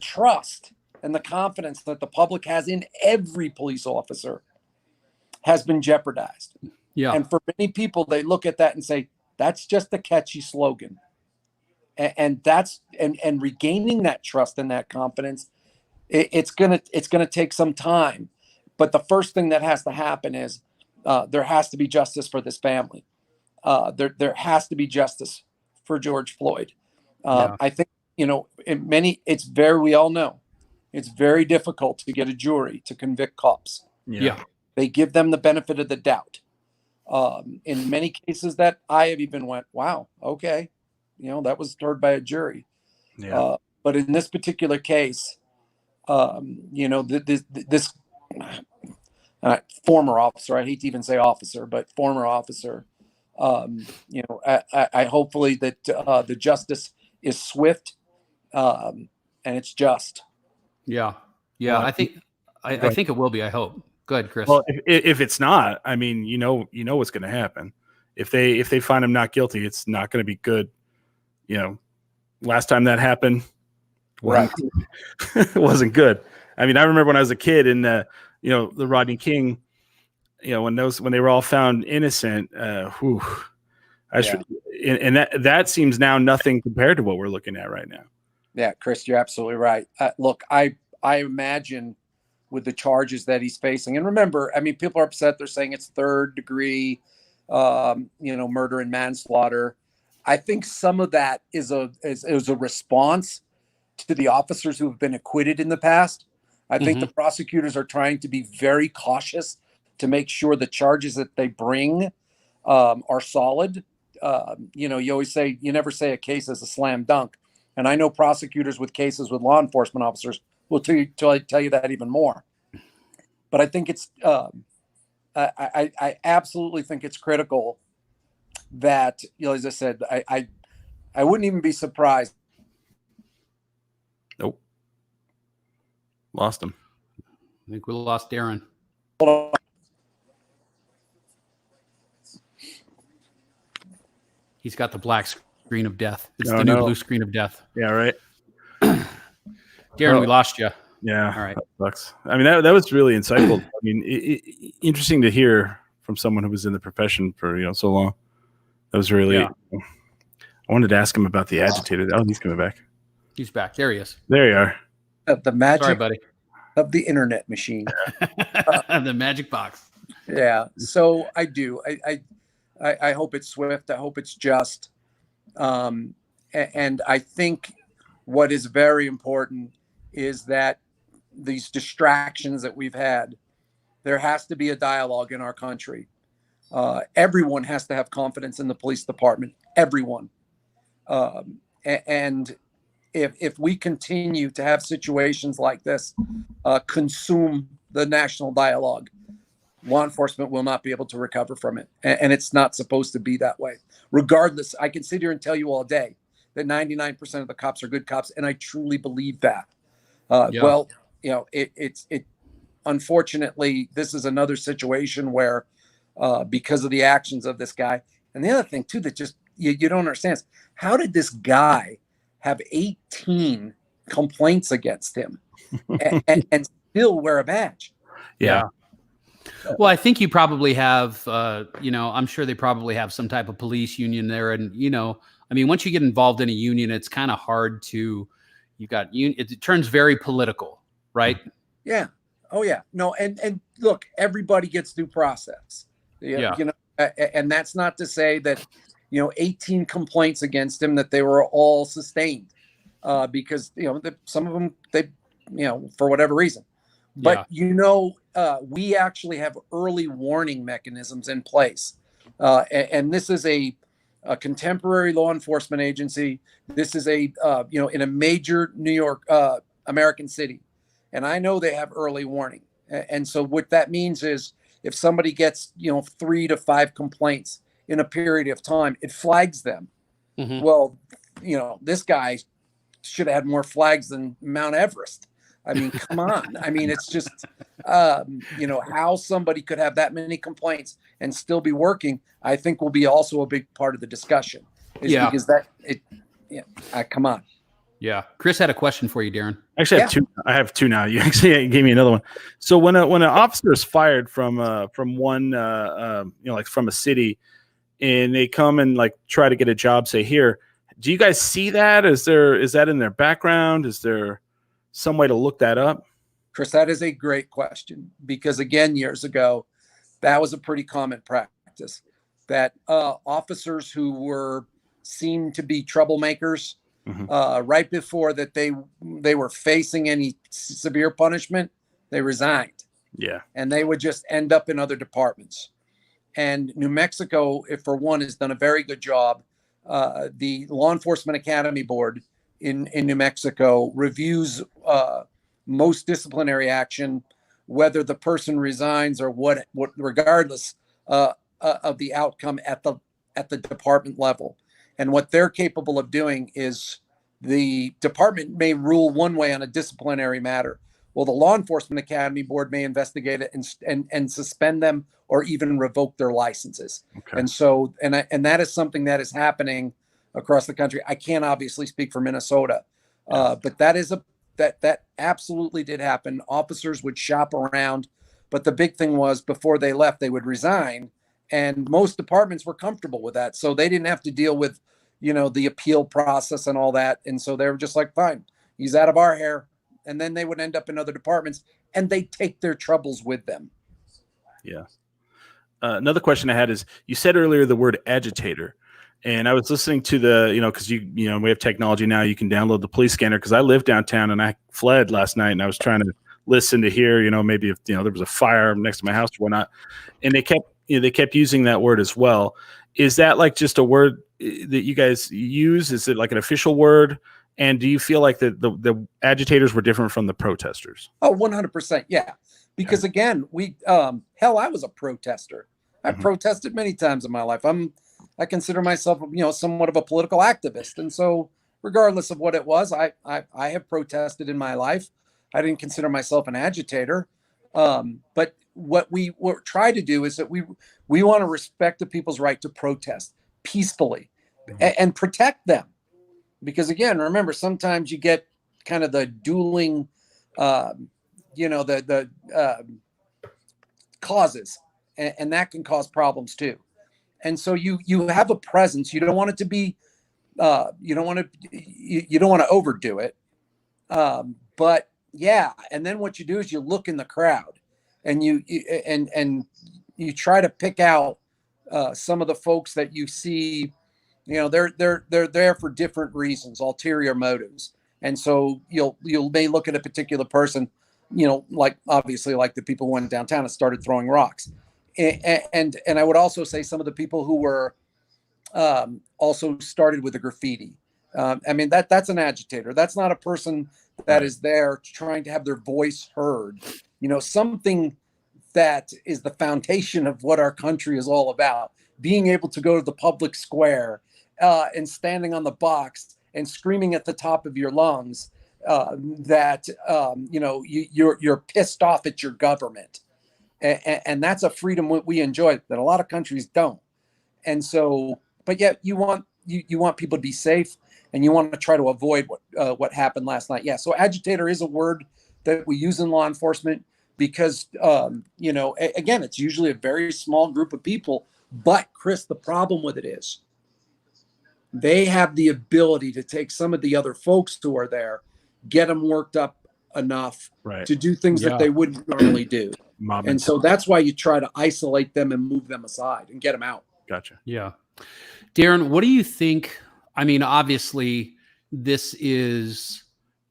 S5: trust and the confidence that the public has in every police officer has been jeopardized.
S1: Yeah.
S5: And for many people, they look at that and say, that's just a catchy slogan. And regaining that trust and that confidence, it's gonna take some time. But the first thing that has to happen is there has to be justice for this family. There has to be justice for George Floyd.
S1: Yeah.
S5: I think, we all know it's very difficult to get a jury to convict cops.
S1: Yeah.
S5: They give them the benefit of the doubt. In many cases that I have even went, wow, okay, that was heard by a jury.
S2: Yeah.
S5: But in this particular case, this former officer, I hate to even say officer, but former officer, I hopefully that the justice is swift, and it's just.
S1: Yeah. Yeah.
S2: Well,
S1: I think it will be. I hope. Go ahead, Chris.
S2: Well, if it's not, I mean, what's going to happen. If they find him not guilty, it's not going to be good. Last time that happened,
S5: Right.
S2: it wasn't good. I mean, I remember when I was a kid in the Rodney King, when they were all found innocent, and that seems now nothing compared to what we're looking at right now.
S5: Yeah, Chris, you're absolutely right. Look, I imagine with the charges that he's facing, and remember, I mean, people are upset. They're saying it's third degree, murder and manslaughter. I think some of that is a response to the officers who have been acquitted in the past. I think the prosecutors are trying to be very cautious to make sure the charges that they bring are solid. You always say, you never say a case is a slam dunk. And I know prosecutors with cases with law enforcement officers will tell you that even more. But I think it's, I absolutely think it's critical that, as I said, I wouldn't even be surprised.
S2: Nope. Lost him.
S1: I think we lost Darren.
S5: Hold on.
S1: He's got the black screen of death. It's the new blue screen of death.
S2: Yeah, right.
S1: Darren, we lost you.
S2: Yeah.
S1: All right.
S2: That sucks. I mean, that was really insightful. I mean, interesting to hear from someone who was in the profession for so long. That was really.
S1: Yeah.
S2: I wanted to ask him about the agitator. Oh, he's coming back.
S1: He's back. There he is.
S2: There you are.
S5: The magic
S1: Sorry, buddy.
S5: of the internet machine.
S1: The magic box.
S5: Yeah. So I do. I hope it's swift. I hope it's just. And I think what is very important is that these distractions that we've had, there has to be a dialogue in our country. Everyone has to have confidence in the police department. Everyone. And if we continue to have situations like this consume the national dialogue, law enforcement will not be able to recover from it. And it's not supposed to be that way. Regardless, I can sit here and tell you all day that 99% of the cops are good cops. And I truly believe that. Well, unfortunately, this is another situation where because of the actions of this guy. And the other thing, too, that just you don't understand is how did this guy have 18 complaints against him and still wear a badge?
S2: Yeah.
S1: Well, I think you probably have, I'm sure they probably have some type of police union there. And, I mean, once you get involved in a union, it's kind of hard to, it turns very political, right?
S5: Yeah. Oh, yeah. No. And look, everybody gets due process.
S1: Yeah.
S5: And that's not to say that, 18 complaints against him, that they were all sustained because, some of them, they, for whatever reason. But, we actually have early warning mechanisms in place. And this is a a contemporary law enforcement agency. This is a, in a major New York, American city. And I know they have early warning. And so what that means is if somebody gets, 3 to 5 complaints in a period of time, it flags them.
S1: Mhm.
S5: Well, this guy should have had more flags than Mount Everest. I mean, come on. I mean, it's just, how somebody could have that many complaints and still be working, I think will be also a big part of the discussion.
S1: Yeah.
S5: Because come on.
S1: Yeah. Chris had a question for you, Darren.
S2: Actually, I have two now. You actually gave me another one. So when an officer is fired from one, like from a city, and they come and like try to get a job, say here, do you guys see that? Is that in their background? Is there some way to look that up?
S5: Chris, that is a great question, because again, years ago, that was a pretty common practice that officers who were seen to be troublemakers, right before that they were facing any severe punishment, they resigned.
S2: Yeah.
S5: And they would just end up in other departments. And New Mexico, if for one, has done a very good job. The Law Enforcement Academy Board in New Mexico reviews most disciplinary action, whether the person resigns or what regardless of the outcome at the department level. And what they're capable of doing is the department may rule one way on a disciplinary matter. Well, the Law Enforcement Academy Board may investigate it and suspend them or even revoke their licenses.
S2: Okay.
S5: And so, and that is something that is happening across the country. I can't obviously speak for Minnesota, but that absolutely did happen. Officers would shop around, but the big thing was before they left, they would resign, and most departments were comfortable with that. So they didn't have to deal with, the appeal process and all that. And so they were just like, fine, he's out of our hair. And then they would end up in other departments and they take their troubles with them.
S2: Yeah. Another question I had is, you said earlier the word agitator, and I was listening to because we have technology now. You can download the police scanner, because I live downtown and I fled last night and I was trying to listen to hear, maybe if, there was a fire next to my house or whatnot. And they kept using that word as well. Is that like just a word that you guys use? Is it like an official word? And do you feel like the agitators were different from the protesters?
S5: Oh, 100%. Yeah. Because again, I was a protester. I protested many times in my life. I consider myself, somewhat of a political activist. And so regardless of what it was, I have protested in my life. I didn't consider myself an agitator. But what we try to do is that we want to respect the people's right to protest peacefully and protect them. Because again, remember, sometimes you get kind of the dueling, the causes, and that can cause problems too. And so you have a presence. You don't want it to be, you don't want to overdo it. But yeah, and then what you do is you look in the crowd, and you try to pick out some of the folks that you see. They're there for different reasons, ulterior motives. And so you may look at a particular person, like obviously like the people who went downtown and started throwing rocks. And I would also say some of the people who were also started with the graffiti. That's an agitator. That's not a person that is there trying to have their voice heard. Something that is the foundation of what our country is all about. Being able to go to the public square and standing on the box and screaming at the top of your lungs that you're pissed off at your government, and that's a freedom we enjoy that a lot of countries don't. And so, but yet you want people to be safe, and you want to try to avoid what happened last night. Yeah. So agitator is a word that we use in law enforcement because again, it's usually a very small group of people. But Chris, the problem with it is they have the ability to take some of the other folks who are there, get them worked up enough to do things that they wouldn't normally do. And so that's why you try to isolate them and move them aside and get them out.
S2: Gotcha.
S1: Yeah. Darren, what do you think? I mean, obviously, this is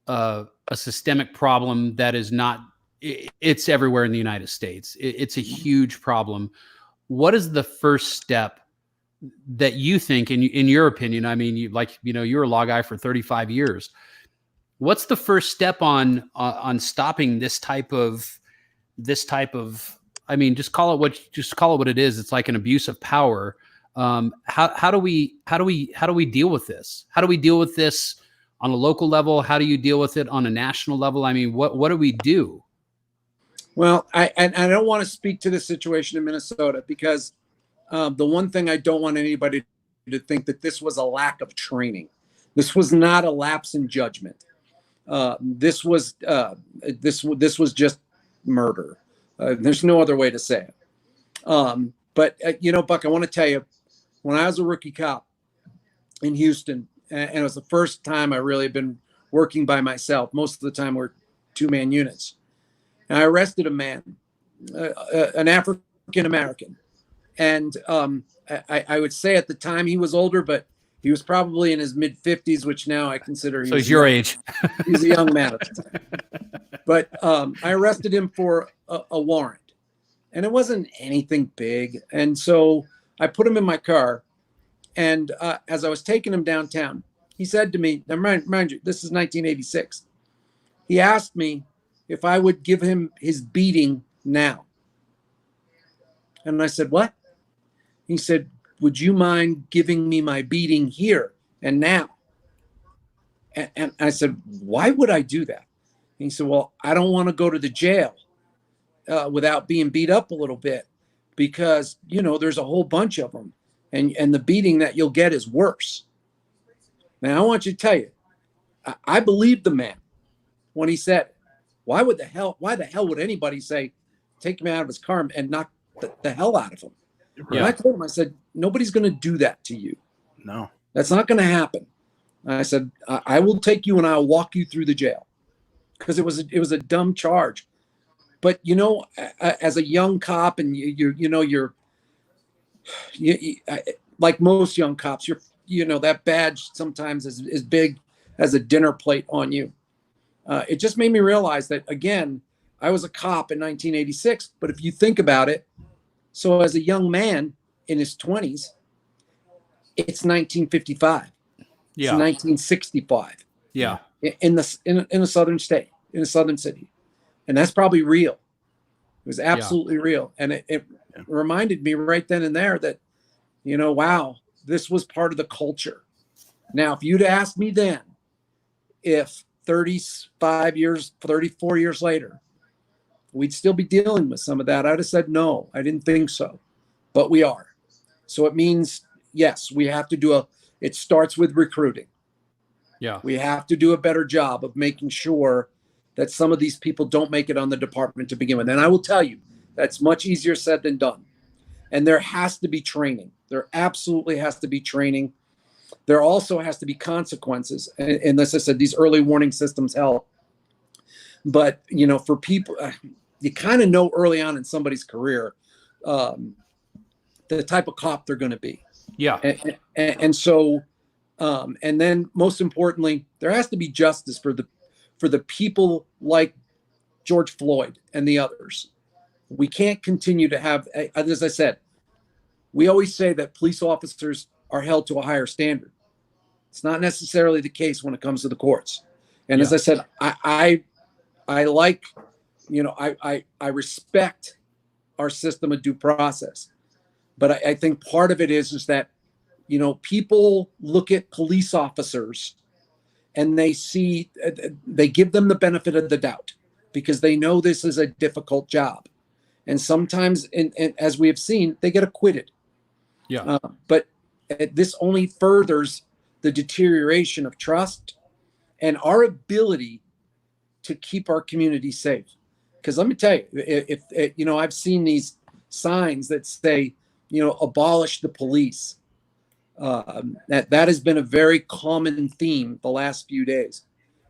S1: a systemic problem that is not, it's everywhere in the United States. It's a huge problem. What is the first step that you think, in your opinion, I mean, you're a law guy for 35 years. What's the first step on stopping this type of, I mean, just call it what it is. It's like an abuse of power. How do we deal with this? How do we deal with this on a local level? How do you deal with it on a national level? I mean, what do we do?
S5: Well, I don't want to speak to the situation in Minnesota, because the one thing I don't want anybody to think that this was a lack of training. This was not a lapse in judgment. This was just murder. There's no other way to say it. But Buck, I want to tell you, when I was a rookie cop in Houston, and it was the first time I really had been working by myself. Most of the time we're 2-man units. And I arrested a man, an African American. And I would say at the time he was older, but he was probably in his mid-50s, which now I consider
S1: he's your age.
S5: He's a young man at the time. But I arrested him for a warrant. And it wasn't anything big. And so I put him in my car. And as I was taking him downtown, he said to me, now mind you, this is 1986. He asked me if I would give him his beating now. And I said, what? He said, would you mind giving me my beating here and now? And I said, why would I do that? And he said, well, I don't want to go to the jail without being beat up a little bit, because, there's a whole bunch of them. And the beating that you'll get is worse. Now, I want you to tell you, I believed the man when he said, why the hell would anybody say, take him out of his car and knock the hell out of him? Yeah. And I told him, I said, nobody's going to do that to you.
S2: No,
S5: that's not going to happen. And I said, I will take you and I'll walk you through the jail, because it was a dumb charge. But, as a young cop, and you're like most young cops, that badge sometimes is big as a dinner plate on you. It just made me realize that, again, I was a cop in 1986, but if you think about it, so as a young man in his 20s, it's 1955. Yeah. It's 1965.
S1: Yeah.
S5: In a southern state, in a southern city. And that's probably real. It was absolutely real. And it reminded me right then and there that, wow, this was part of the culture. Now, if you'd asked me then, if 34 years later, we'd still be dealing with some of that, I'd have said, no, I didn't think so. But we are. So it means, yes, we have to it starts with recruiting.
S1: Yeah.
S5: We have to do a better job of making sure that some of these people don't make it on the department to begin with. And I will tell you, that's much easier said than done. And there has to be training. There absolutely has to be training. There also has to be consequences. And as I said, these early warning systems help. But, for people, you kind of know early on in somebody's career the type of cop they're going to be.
S1: Yeah.
S5: And so, and then most importantly, there has to be justice for the people like George Floyd and the others. We can't continue to have, as I said, we always say that police officers are held to a higher standard. It's not necessarily the case when it comes to the courts. And as I said, I like, I respect our system of due process. But I think part of it is that, people look at police officers and they give them the benefit of the doubt because they know this is a difficult job. And sometimes, as we have seen, they get acquitted.
S1: Yeah.
S5: But this only furthers the deterioration of trust and our ability to keep our community safe. Because let me tell you, if I've seen these signs that say, abolish the police. That has been a very common theme the last few days.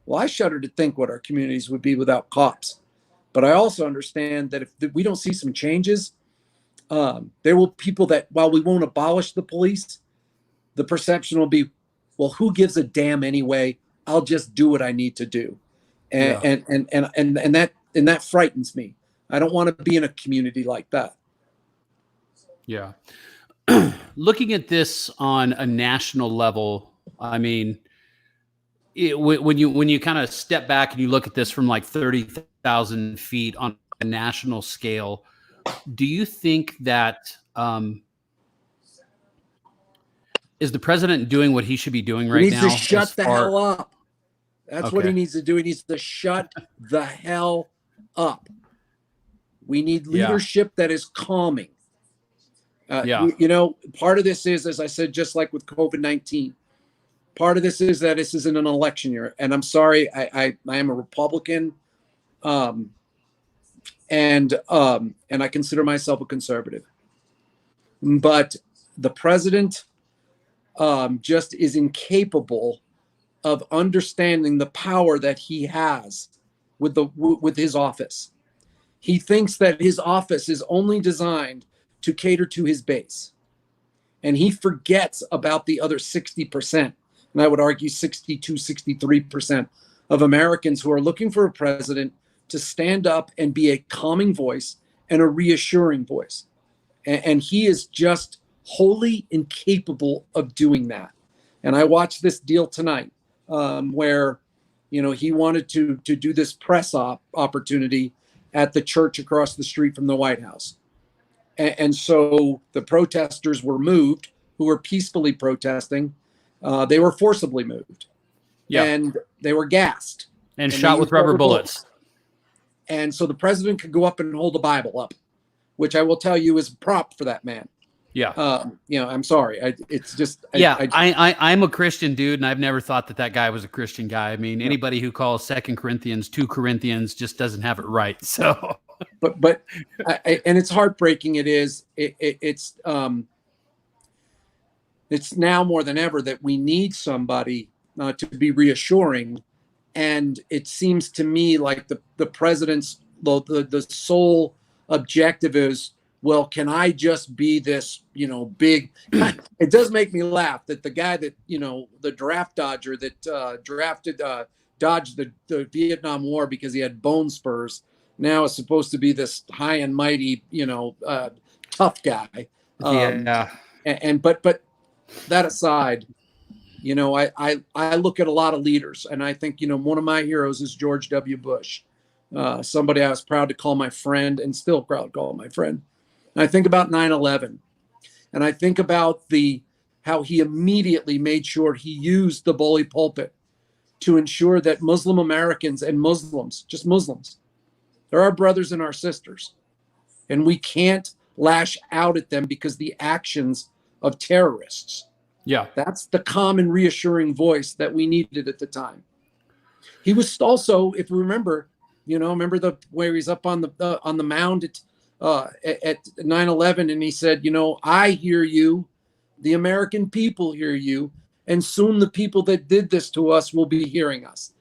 S5: Well, I shudder to think what our communities would be without cops. But I also understand that if we don't see some changes, there will people that, while we won't abolish the police, the perception will be, well, who gives a damn anyway? I'll just do what I need to do. And that frightens me. I don't want to be in a community like that.
S1: Yeah. looking at this on a national level, I mean, when you kind of step back and you look at this from like 30,000 feet on a national scale, do you think that is the president doing what he should be doing right now?
S5: He needs to shut the hell up. That's what he needs to do. He needs to shut the hell up. We need leadership that is calming. You know, part of this is, as I said, just like with COVID-19, part of this is that this isn't an election year. And I'm sorry, I am a Republican, and I consider myself a conservative. But the president just is incapable of understanding the power that he has with his office. He thinks that his office is only designed to cater to his base. And he forgets about the other 60%, and I would argue 62, 63% of Americans who are looking for a president to stand up and be a calming voice and a reassuring voice. And he is just wholly incapable of doing that. And I watched this deal tonight where, you know, he wanted to do this press opportunity at the church across the street from the White House. And so the protesters were moved, who were peacefully protesting. They were forcibly moved. Yeah. And they were gassed.
S1: And shot with rubber bullets.
S5: And so the president could go up and hold the Bible up, which I will tell you is a prop for that man.
S1: Yeah.
S5: You know, I'm sorry. It's just.
S1: I'm a Christian dude, and I've never thought that guy was a Christian guy. I mean, anybody who calls 2 Corinthians 2 Corinthians just doesn't have it right. So.
S5: But and it's heartbreaking. It's now more than ever that we need somebody to be reassuring, and it seems to me like the president's the sole objective is, well, can I just be this, you know, big? It does make me laugh that the guy that, you know, the draft dodger that dodged the Vietnam War because he had bone spurs, now is supposed to be this high and mighty, you know, tough guy. But that aside, you know, I look at a lot of leaders, and I think, you know, one of my heroes is George W. Bush, somebody I was proud to call my friend and still proud to call my friend. And I think about 9/11, and I think about how he immediately made sure he used the bully pulpit to ensure that Muslim Americans and Muslims, just Muslims, they're our brothers and our sisters, and we can't lash out at them because the actions of terrorists.
S1: Yeah,
S5: that's the calm and reassuring voice that we needed at the time. He was also, if you remember, you know, where he's up on the mound at 9/11, and he said, you know, I hear you, the American people hear you, and soon the people that did this to us will be hearing us.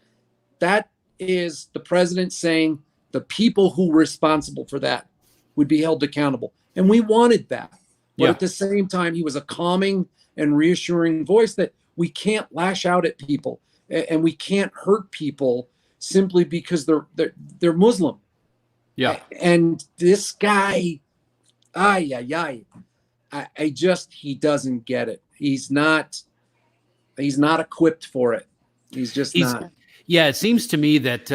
S5: That is the president saying the people who were responsible for that would be held accountable. And we wanted that. But at the same time, he was a calming and reassuring voice that we can't lash out at people and we can't hurt people simply because they're Muslim. Yeah. And this guy, he doesn't get it. He's not equipped for it. He's not.
S1: Yeah, it seems to me that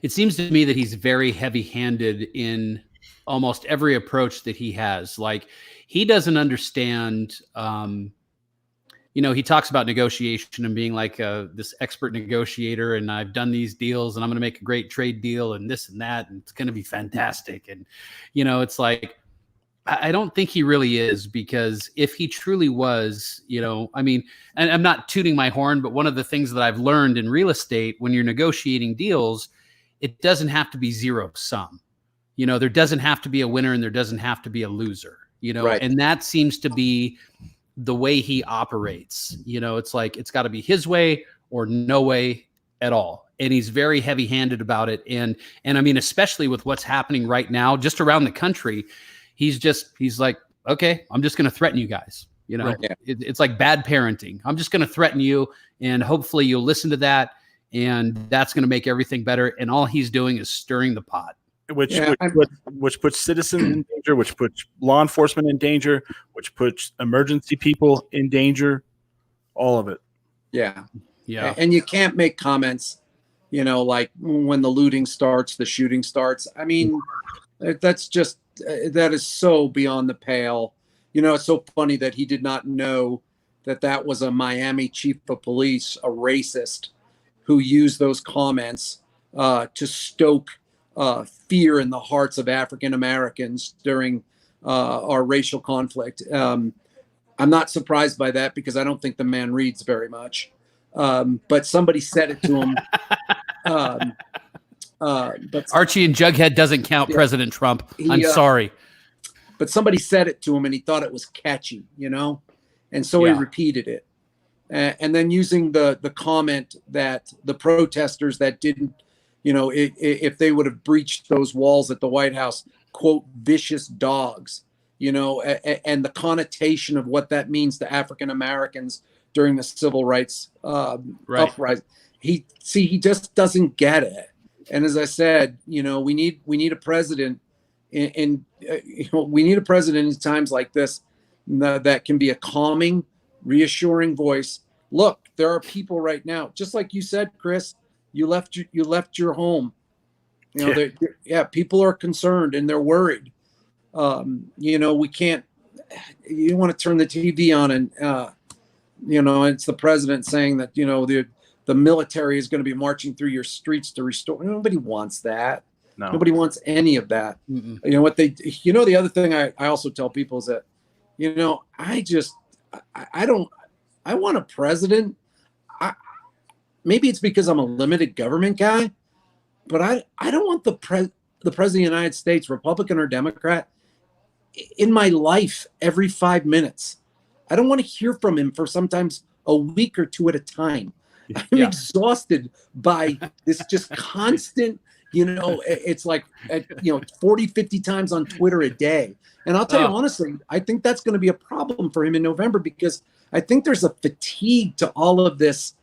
S1: he's very heavy-handed in almost every approach that he has. Like, he doesn't understand, you know, he talks about negotiation and being like this expert negotiator, and I've done these deals and I'm going to make a great trade deal and this and that, and it's going to be fantastic. And, you know, it's like, I don't think he really is, because if he truly was, you know, I mean, and I'm not tooting my horn, but one of the things that I've learned in real estate, when you're negotiating deals, it doesn't have to be zero sum. You know, there doesn't have to be a winner and there doesn't have to be a loser, you know, right. And that seems to be the way he operates. You know, it's like, it's got to be his way or no way at all. And he's very heavy-handed about it. And I mean, especially with what's happening right now, just around the country, he's like, okay, I'm just going to threaten you guys. You know, right, yeah. It's like bad parenting. I'm just going to threaten you, and hopefully you'll listen to that. And that's going to make everything better. And all he's doing is stirring the pot.
S2: which puts citizens in danger, which puts law enforcement in danger, which puts emergency people in danger. All of it.
S5: Yeah.
S1: Yeah.
S5: And you can't make comments, like when the looting starts, the shooting starts. I mean, that's just, that is so beyond the pale. It's so funny that he did not know that was a Miami chief of police, a racist, who used those comments to stoke fear in the hearts of African Americans during our racial conflict. I'm not surprised by that because I don't think the man reads very much. But somebody said it to him. But
S1: Archie and Jughead doesn't count President Trump. I'm sorry.
S5: But somebody said it to him and he thought it was catchy, and so he repeated it. And then using the comment that the protesters that didn't, if they would have breached those walls at the White House, quote, vicious dogs, and the connotation of what that means to African Americans during the civil rights uprising. He just doesn't get it. And as I said, we need a president we need a president in times like this that can be a calming, reassuring voice. Look, there are people right now, just like you said, Chris, you left your home. People are concerned and they're worried. We can't, you want to turn the TV on and, it's the president saying that, the military is going to be marching through your streets to restore. Nobody wants that. No. Nobody wants any of that. Mm-mm. The other thing I also tell people is that, I want a president. Maybe it's because I'm a limited government guy, but I don't want the president of the United States, Republican or Democrat, in my life every 5 minutes. I don't want to hear from him for sometimes a week or two at a time. I'm exhausted by this just constant, it's like, 40, 50 times on Twitter a day. And I'll tell you honestly, I think that's going to be a problem for him in November because I think there's a fatigue to all of this,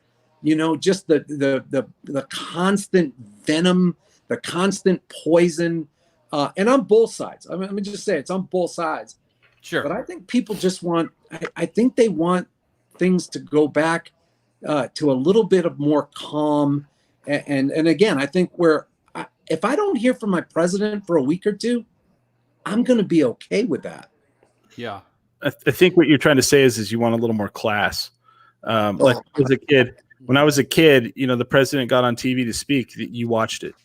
S5: just the constant venom, the constant poison, and on both sides. I mean, let me just say it's on both sides.
S1: Sure.
S5: But I think people just want, I think they want things to go back to a little bit of more calm. And again, I think if I don't hear from my president for a week or two, I'm going to be okay with that.
S1: Yeah.
S2: I think what you're trying to say is you want a little more class. Like as a kid, when I was a kid, the president got on TV to speak, you watched it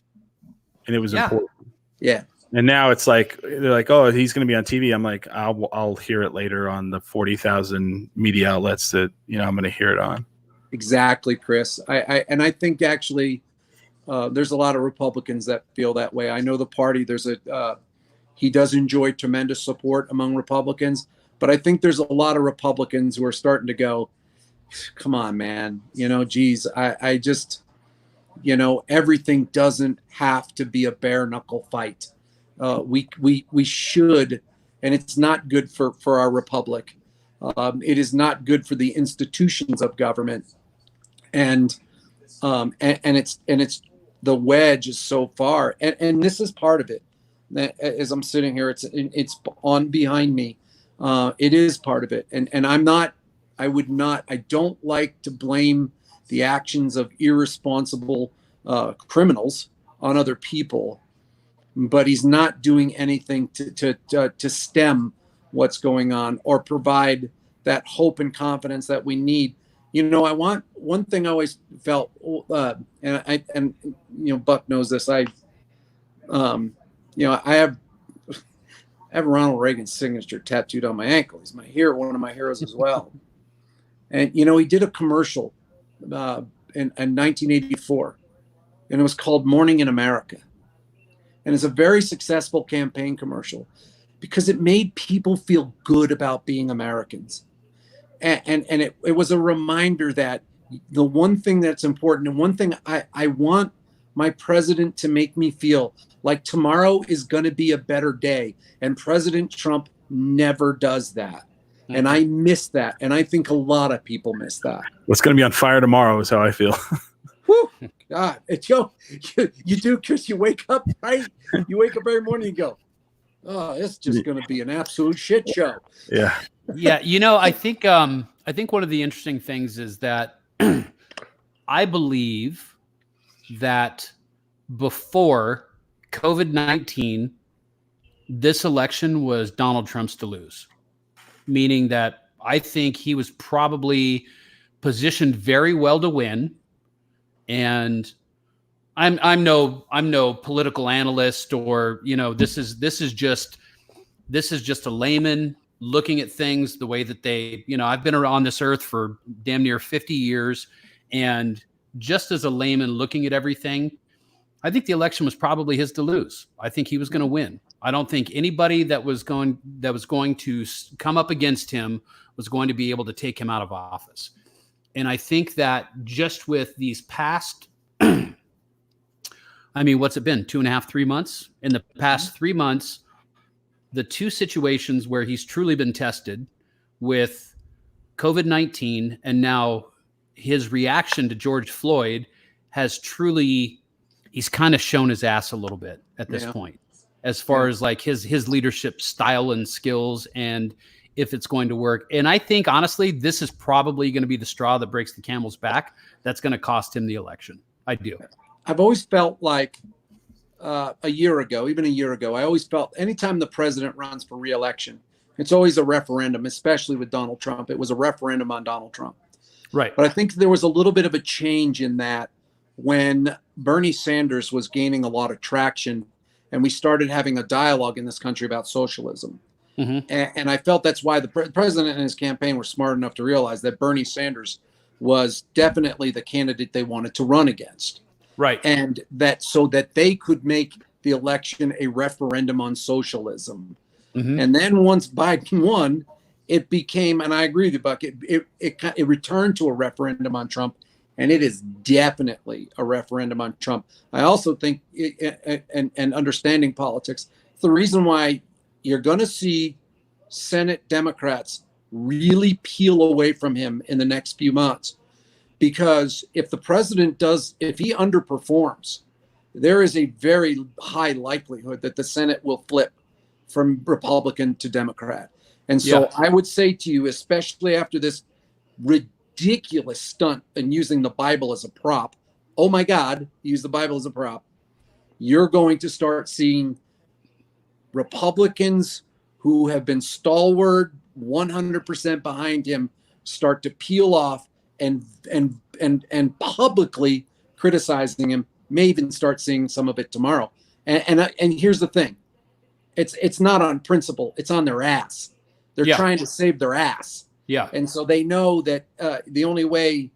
S2: and it was important.
S5: Yeah.
S2: And now it's like, they're like, oh, he's going to be on TV. I'm like, I'll hear it later on the 40,000 media outlets that, I'm going to hear it on.
S5: Exactly, Chris. I think actually there's a lot of Republicans that feel that way. I know the party, he does enjoy tremendous support among Republicans, but I think there's a lot of Republicans who are starting to go, come on, man, geez, I just, everything doesn't have to be a bare knuckle fight. We should, and it's not good for our republic. It is not good for the institutions of government. And it's the wedge is so far, and this is part of it. As I'm sitting here, it's on behind me. It is part of it, and I don't like to blame the actions of irresponsible criminals on other people, but he's not doing anything to stem what's going on or provide that hope and confidence that we need. I want one thing I always felt, and Buck knows this. I have Ronald Reagan's signature tattooed on my ankle. He's my hero, one of my heroes as well. And he did a commercial in 1984, and it was called "Morning in America," and it's a very successful campaign commercial because it made people feel good about being Americans. And it was a reminder that the one thing that's important, and one thing I want my president to make me feel like tomorrow is going to be a better day. And President Trump never does that. Mm-hmm. And I miss that. And I think a lot of people miss that.
S2: What's going to be on fire tomorrow is how I feel.
S5: Whew, God, you do, Chris. You wake up, right? You wake up every morning and go, oh, it's just going to be an absolute shit show.
S2: Yeah.
S1: Yeah, I think one of the interesting things is that I believe that before COVID-19, this election was Donald Trump's to lose, meaning that I think he was probably positioned very well to win. And I'm no political analyst, or this is just a layman looking at things the way that they, I've been around this earth for damn near 50 years. And just as a layman looking at everything, I think the election was probably his to lose. I think he was going to win. I don't think anybody that was going to come up against him was going to be able to take him out of office. And I think that just with these past, I mean, what's it been? 2.5, 3 months? In the past 3 months, the two situations where he's truly been tested with COVID-19 and now his reaction to George Floyd has truly, he's kind of shown his ass a little bit at this point, as far as like his leadership style and skills, and if it's going to work. And I think, honestly, this is probably going to be the straw that breaks the camel's back. That's going to cost him the election. I do.
S5: I've always felt like a year ago, I always felt anytime the president runs for re-election, it's always a referendum, especially with Donald Trump. It was a referendum on Donald Trump.
S1: Right.
S5: But I think there was a little bit of a change in that when Bernie Sanders was gaining a lot of traction and we started having a dialogue in this country about socialism. Mm-hmm. And I felt that's why the president and his campaign were smart enough to realize that Bernie Sanders was definitely the candidate they wanted to run against.
S1: Right.
S5: And that so that they could make the election a referendum on socialism. Mm-hmm. And then once Biden won, it became, and I agree with you, Buck, it returned to a referendum on Trump, and it is definitely a referendum on Trump. I also think, and understanding politics, the reason why you're going to see Senate Democrats really peel away from him in the next few months, because if the president if he underperforms, there is a very high likelihood that the Senate will flip from Republican to Democrat. And so I would say to you, especially after this ridiculous stunt and using the Bible as a prop, oh my God, use the Bible as a prop, you're going to start seeing Republicans who have been stalwart 100% behind him start to peel off and publicly criticizing him. May even start seeing some of it tomorrow. And here's the thing. It's not on principle. It's on their ass. They're trying to save their ass.
S1: Yeah.
S5: And so they know that the only way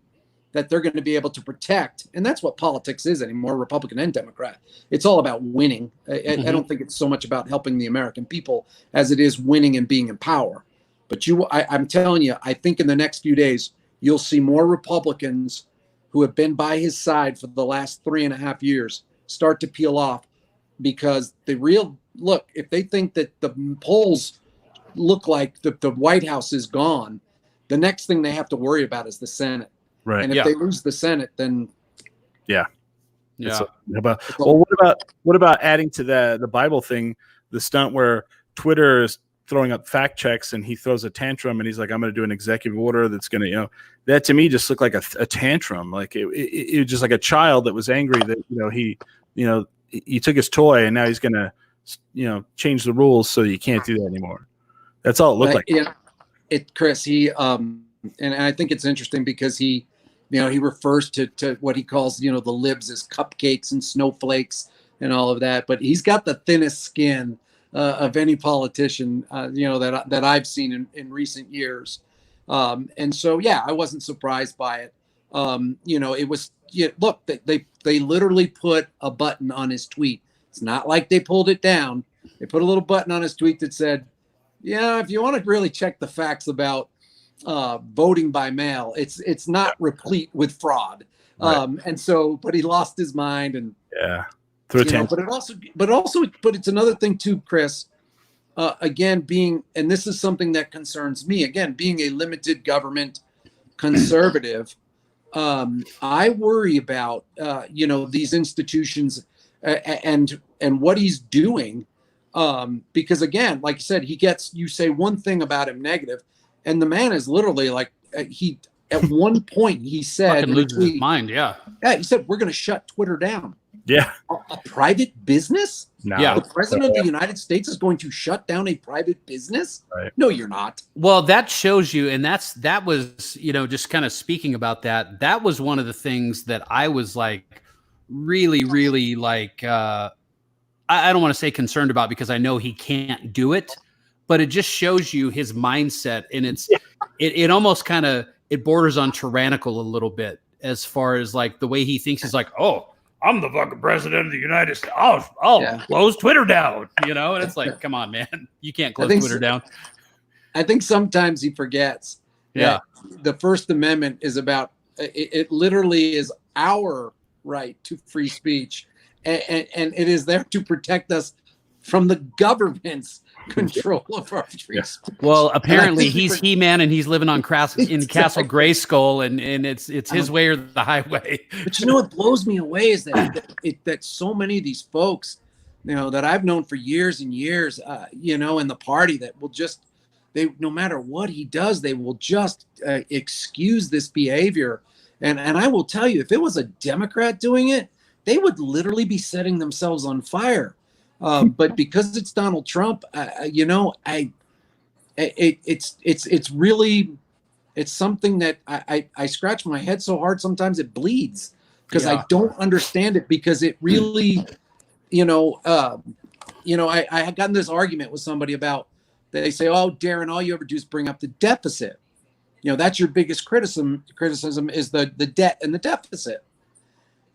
S5: that they're going to be able to protect, and that's what politics is anymore, Republican and Democrat. It's all about winning. I don't think it's so much about helping the American people as it is winning and being in power. But I'm telling you, I think in the next few days, you'll see more Republicans who have been by his side for the last 3.5 years start to peel off, because if they think that the polls look like the White House is gone, the next thing they have to worry about is the Senate.
S2: Right.
S5: And if they lose the Senate, then
S2: what about adding to the Bible thing, the stunt where Twitter is throwing up fact checks and he throws a tantrum and he's like, I'm going to do an executive order that's going to, that to me just looked like a tantrum. Like it was just like a child that was angry that, he took his toy and now he's going to, change the rules so you can't do that anymore. That's all it looked like.
S5: Chris, he, and I think it's interesting because he refers to what he calls, the libs as cupcakes and snowflakes and all of that, but he's got the thinnest skin of any politician, that I've seen in recent years. And so, I wasn't surprised by it. It was, look, they literally put a button on his tweet. It's not like they pulled it down. They put a little button on his tweet that said, if you want to really check the facts about voting by mail, it's not replete with fraud. Right. And so, but he lost his mind and but it's another thing too, Chris, again, and this is something that concerns me, again, being a limited government conservative, I worry about these institutions and what he's doing, because again, like you said, you say one thing about him negative, and the man is literally like he at one point he said
S1: Fucking loses his mind. Yeah,
S5: he said we're going to shut Twitter down.
S2: Yeah.
S5: A private business?
S2: No.
S1: Yeah.
S5: The president of the United States is going to shut down a private business?
S2: Right.
S5: No, you're not.
S1: well, that shows you, and that was, just kind of speaking about that was one of the things that I was like really, really like I don't want to say concerned about, because I know he can't do it, but it just shows you his mindset, and it almost kind of it borders on tyrannical a little bit, as far as like the way he thinks. He's like, oh, I'm the fucking president of the United States. I'll close Twitter down, and it's like, come on, man, you can't close Twitter down.
S5: I think sometimes he forgets.
S1: Yeah,
S5: the First Amendment is about it literally is our right to free speech, and it is there to protect us from the government's control of our free speech.
S1: Well, apparently he's He-Man, and he's living on in Castle Grayskull, and it's his way or the highway.
S5: But what blows me away is that so many of these folks, that I've known for years and years, in the party, that will just, no matter what he does, they will just excuse this behavior. And I will tell you, if it was a Democrat doing it, they would literally be setting themselves on fire. But because it's Donald Trump, it's really, it's something that I scratch my head so hard sometimes it bleeds, because I don't understand it, because it really, I had gotten this argument with somebody about, they say, oh, Darren, all you ever do is bring up the deficit. That's your biggest criticism is the debt and the deficit.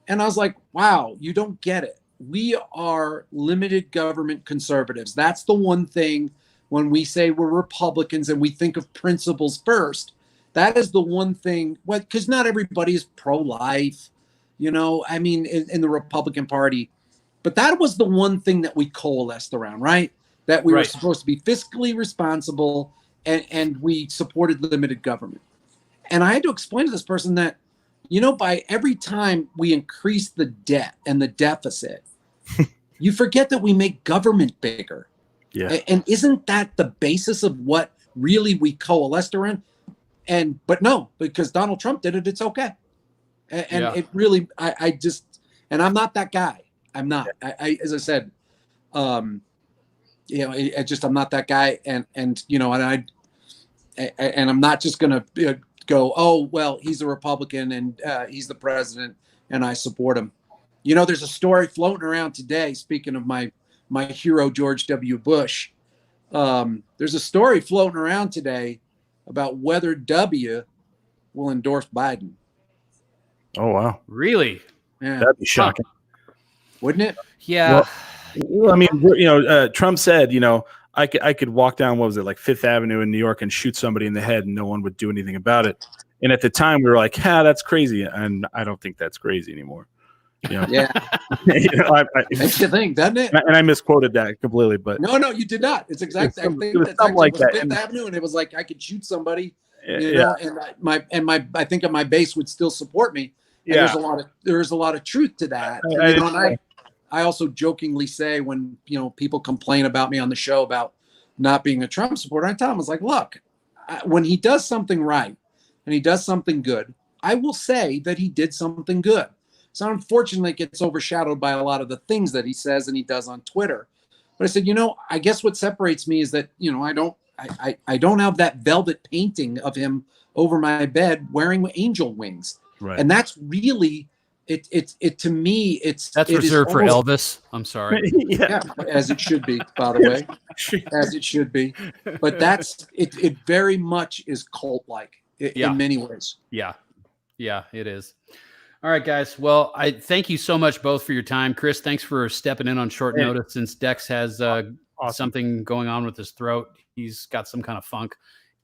S5: And I was like, wow, you don't get it. We are limited government conservatives. That's the one thing when we say we're Republicans and we think of principles first. That is the one thing, because not everybody is pro-life, in the Republican Party. But that was the one thing that we coalesced around, right? That we were supposed to be fiscally responsible, and we supported limited government. And I had to explain to this person that, by every time we increase the debt and the deficit, you forget that we make government bigger.
S2: Yeah.
S5: And isn't that the basis of what really we coalesced around? But no, because Donald Trump did it, it's okay. And it really, I just, and I'm not that guy. I'm not. As I said, I'm not that guy. And I'm not just going to go, oh, well, he's a Republican and he's the president and I support him. There's a story floating around today. Speaking of my hero, George W. Bush, there's a story floating around today about whether W will endorse Biden.
S2: Oh, wow.
S1: Really?
S5: Yeah.
S2: That'd be shocking.
S5: Wouldn't it?
S1: Yeah.
S2: Well, I mean, Trump said, I could walk down, what was it, like Fifth Avenue in New York and shoot somebody in the head and no one would do anything about it. And at the time we were like, that's crazy. And I don't think that's crazy anymore.
S5: Yeah. Makes you think, doesn't it?
S2: And I misquoted that completely, but
S5: no, you did not. It's exactly. I think that's
S2: something like that.
S5: Fifth Avenue, and it was like I could shoot somebody, and I think my base would still support me. And there's a lot of truth to that. I also jokingly say when people complain about me on the show about not being a Trump supporter, I tell them, I was like, look, when he does something right and he does something good, I will say that he did something good. So unfortunately, it gets overshadowed by a lot of the things that he says and he does on Twitter. But I said, I guess what separates me is that, I don't have that velvet painting of him over my bed wearing angel wings.
S2: Right.
S5: And that's really, it to me,
S1: that's reserved for Elvis. I'm sorry.
S5: Yeah, as it should be, by the way, as it should be. But it very much is cult-like in many ways.
S1: Yeah, it is. All right, guys. Well, I thank you so much both for your time. Chris, thanks for stepping in on short notice since Dex has something going on with his throat. He's got some kind of funk.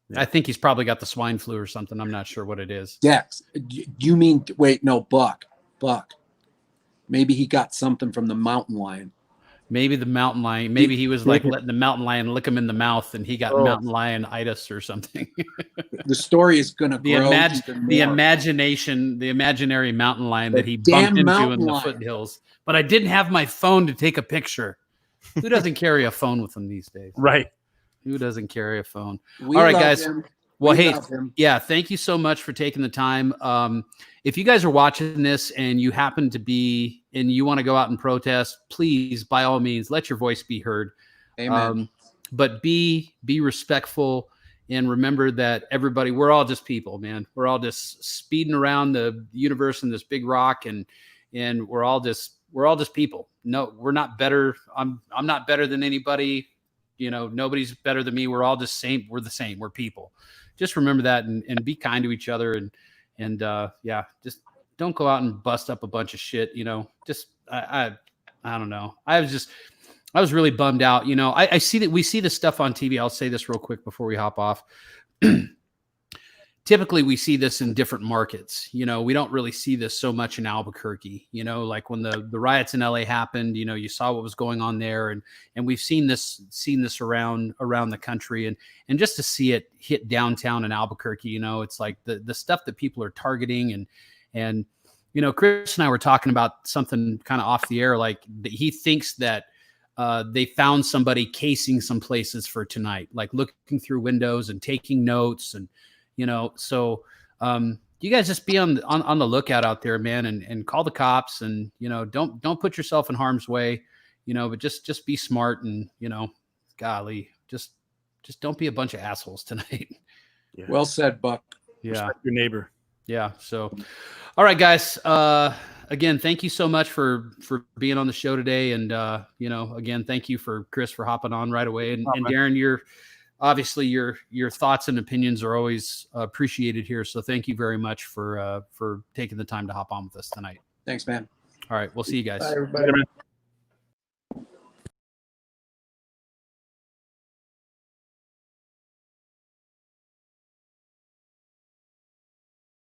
S1: Yeah. I think he's probably got the swine flu or something. I'm not sure what it is.
S5: Dex, you mean, wait, no, Buck. Maybe he got something from the mountain lion.
S1: Maybe the mountain lion. Maybe he was like letting the mountain lion lick him in the mouth, and he got mountain lion-itis or something.
S5: The story is going to grow.
S1: The imagination, the imaginary mountain lion that he bumped into in the foothills. But I didn't have my phone to take a picture. Who doesn't carry a phone with them these days?
S2: Right.
S1: Who doesn't carry a phone?
S5: We
S1: All right,
S5: love
S1: guys.
S5: him.
S1: Well,
S5: We
S1: hey,
S5: love him.
S1: yeah, thank you so much for taking the time. If you guys are watching this and you happen to be and you want to go out and protest, please, by all means, let your voice be heard.
S5: Amen.
S1: But be respectful and remember that everybody, we're all just people, man. We're all just speeding around the universe in this big rock, and we're all just people. No, we're not better. I'm not better than anybody. You know, nobody's better than me. We're all just same. We're the same. We're people. Just remember that and be kind to each other and yeah, just don't go out and bust up a bunch of shit. You know, just I don't know. I was really bummed out. You know, I see that we see this stuff on TV. I'll say this real quick before we hop off. Typically we see this in different markets. You know, we don't really see this so much in Albuquerque. You know, like when the riots in LA happened, you know, you saw what was going on there, and we've seen this around the country, and just to see it hit downtown in Albuquerque, you know, it's like the stuff that people are targeting, and you know, Chris and I were talking about something kind of off the air, like he thinks that they found somebody casing some places for tonight, like looking through windows and taking notes, and you know, so you guys just be on the lookout out there, man, and call the cops, and you know, don't put yourself in harm's way, you know, but just be smart, and you know, golly, just don't be a bunch of assholes tonight.
S2: Yeah.
S5: Well said, Buck.
S1: Yeah,
S2: respect your neighbor.
S1: Yeah. So, all right, guys. Again, thank you so much for being on the show today, and you know, again, thank you for Chris for hopping on right away, and Darren, obviously your thoughts and opinions are always appreciated here. So thank you very much for taking the time to hop on with us tonight.
S5: Thanks, man.
S1: All right. We'll see you guys.
S5: Bye, everybody.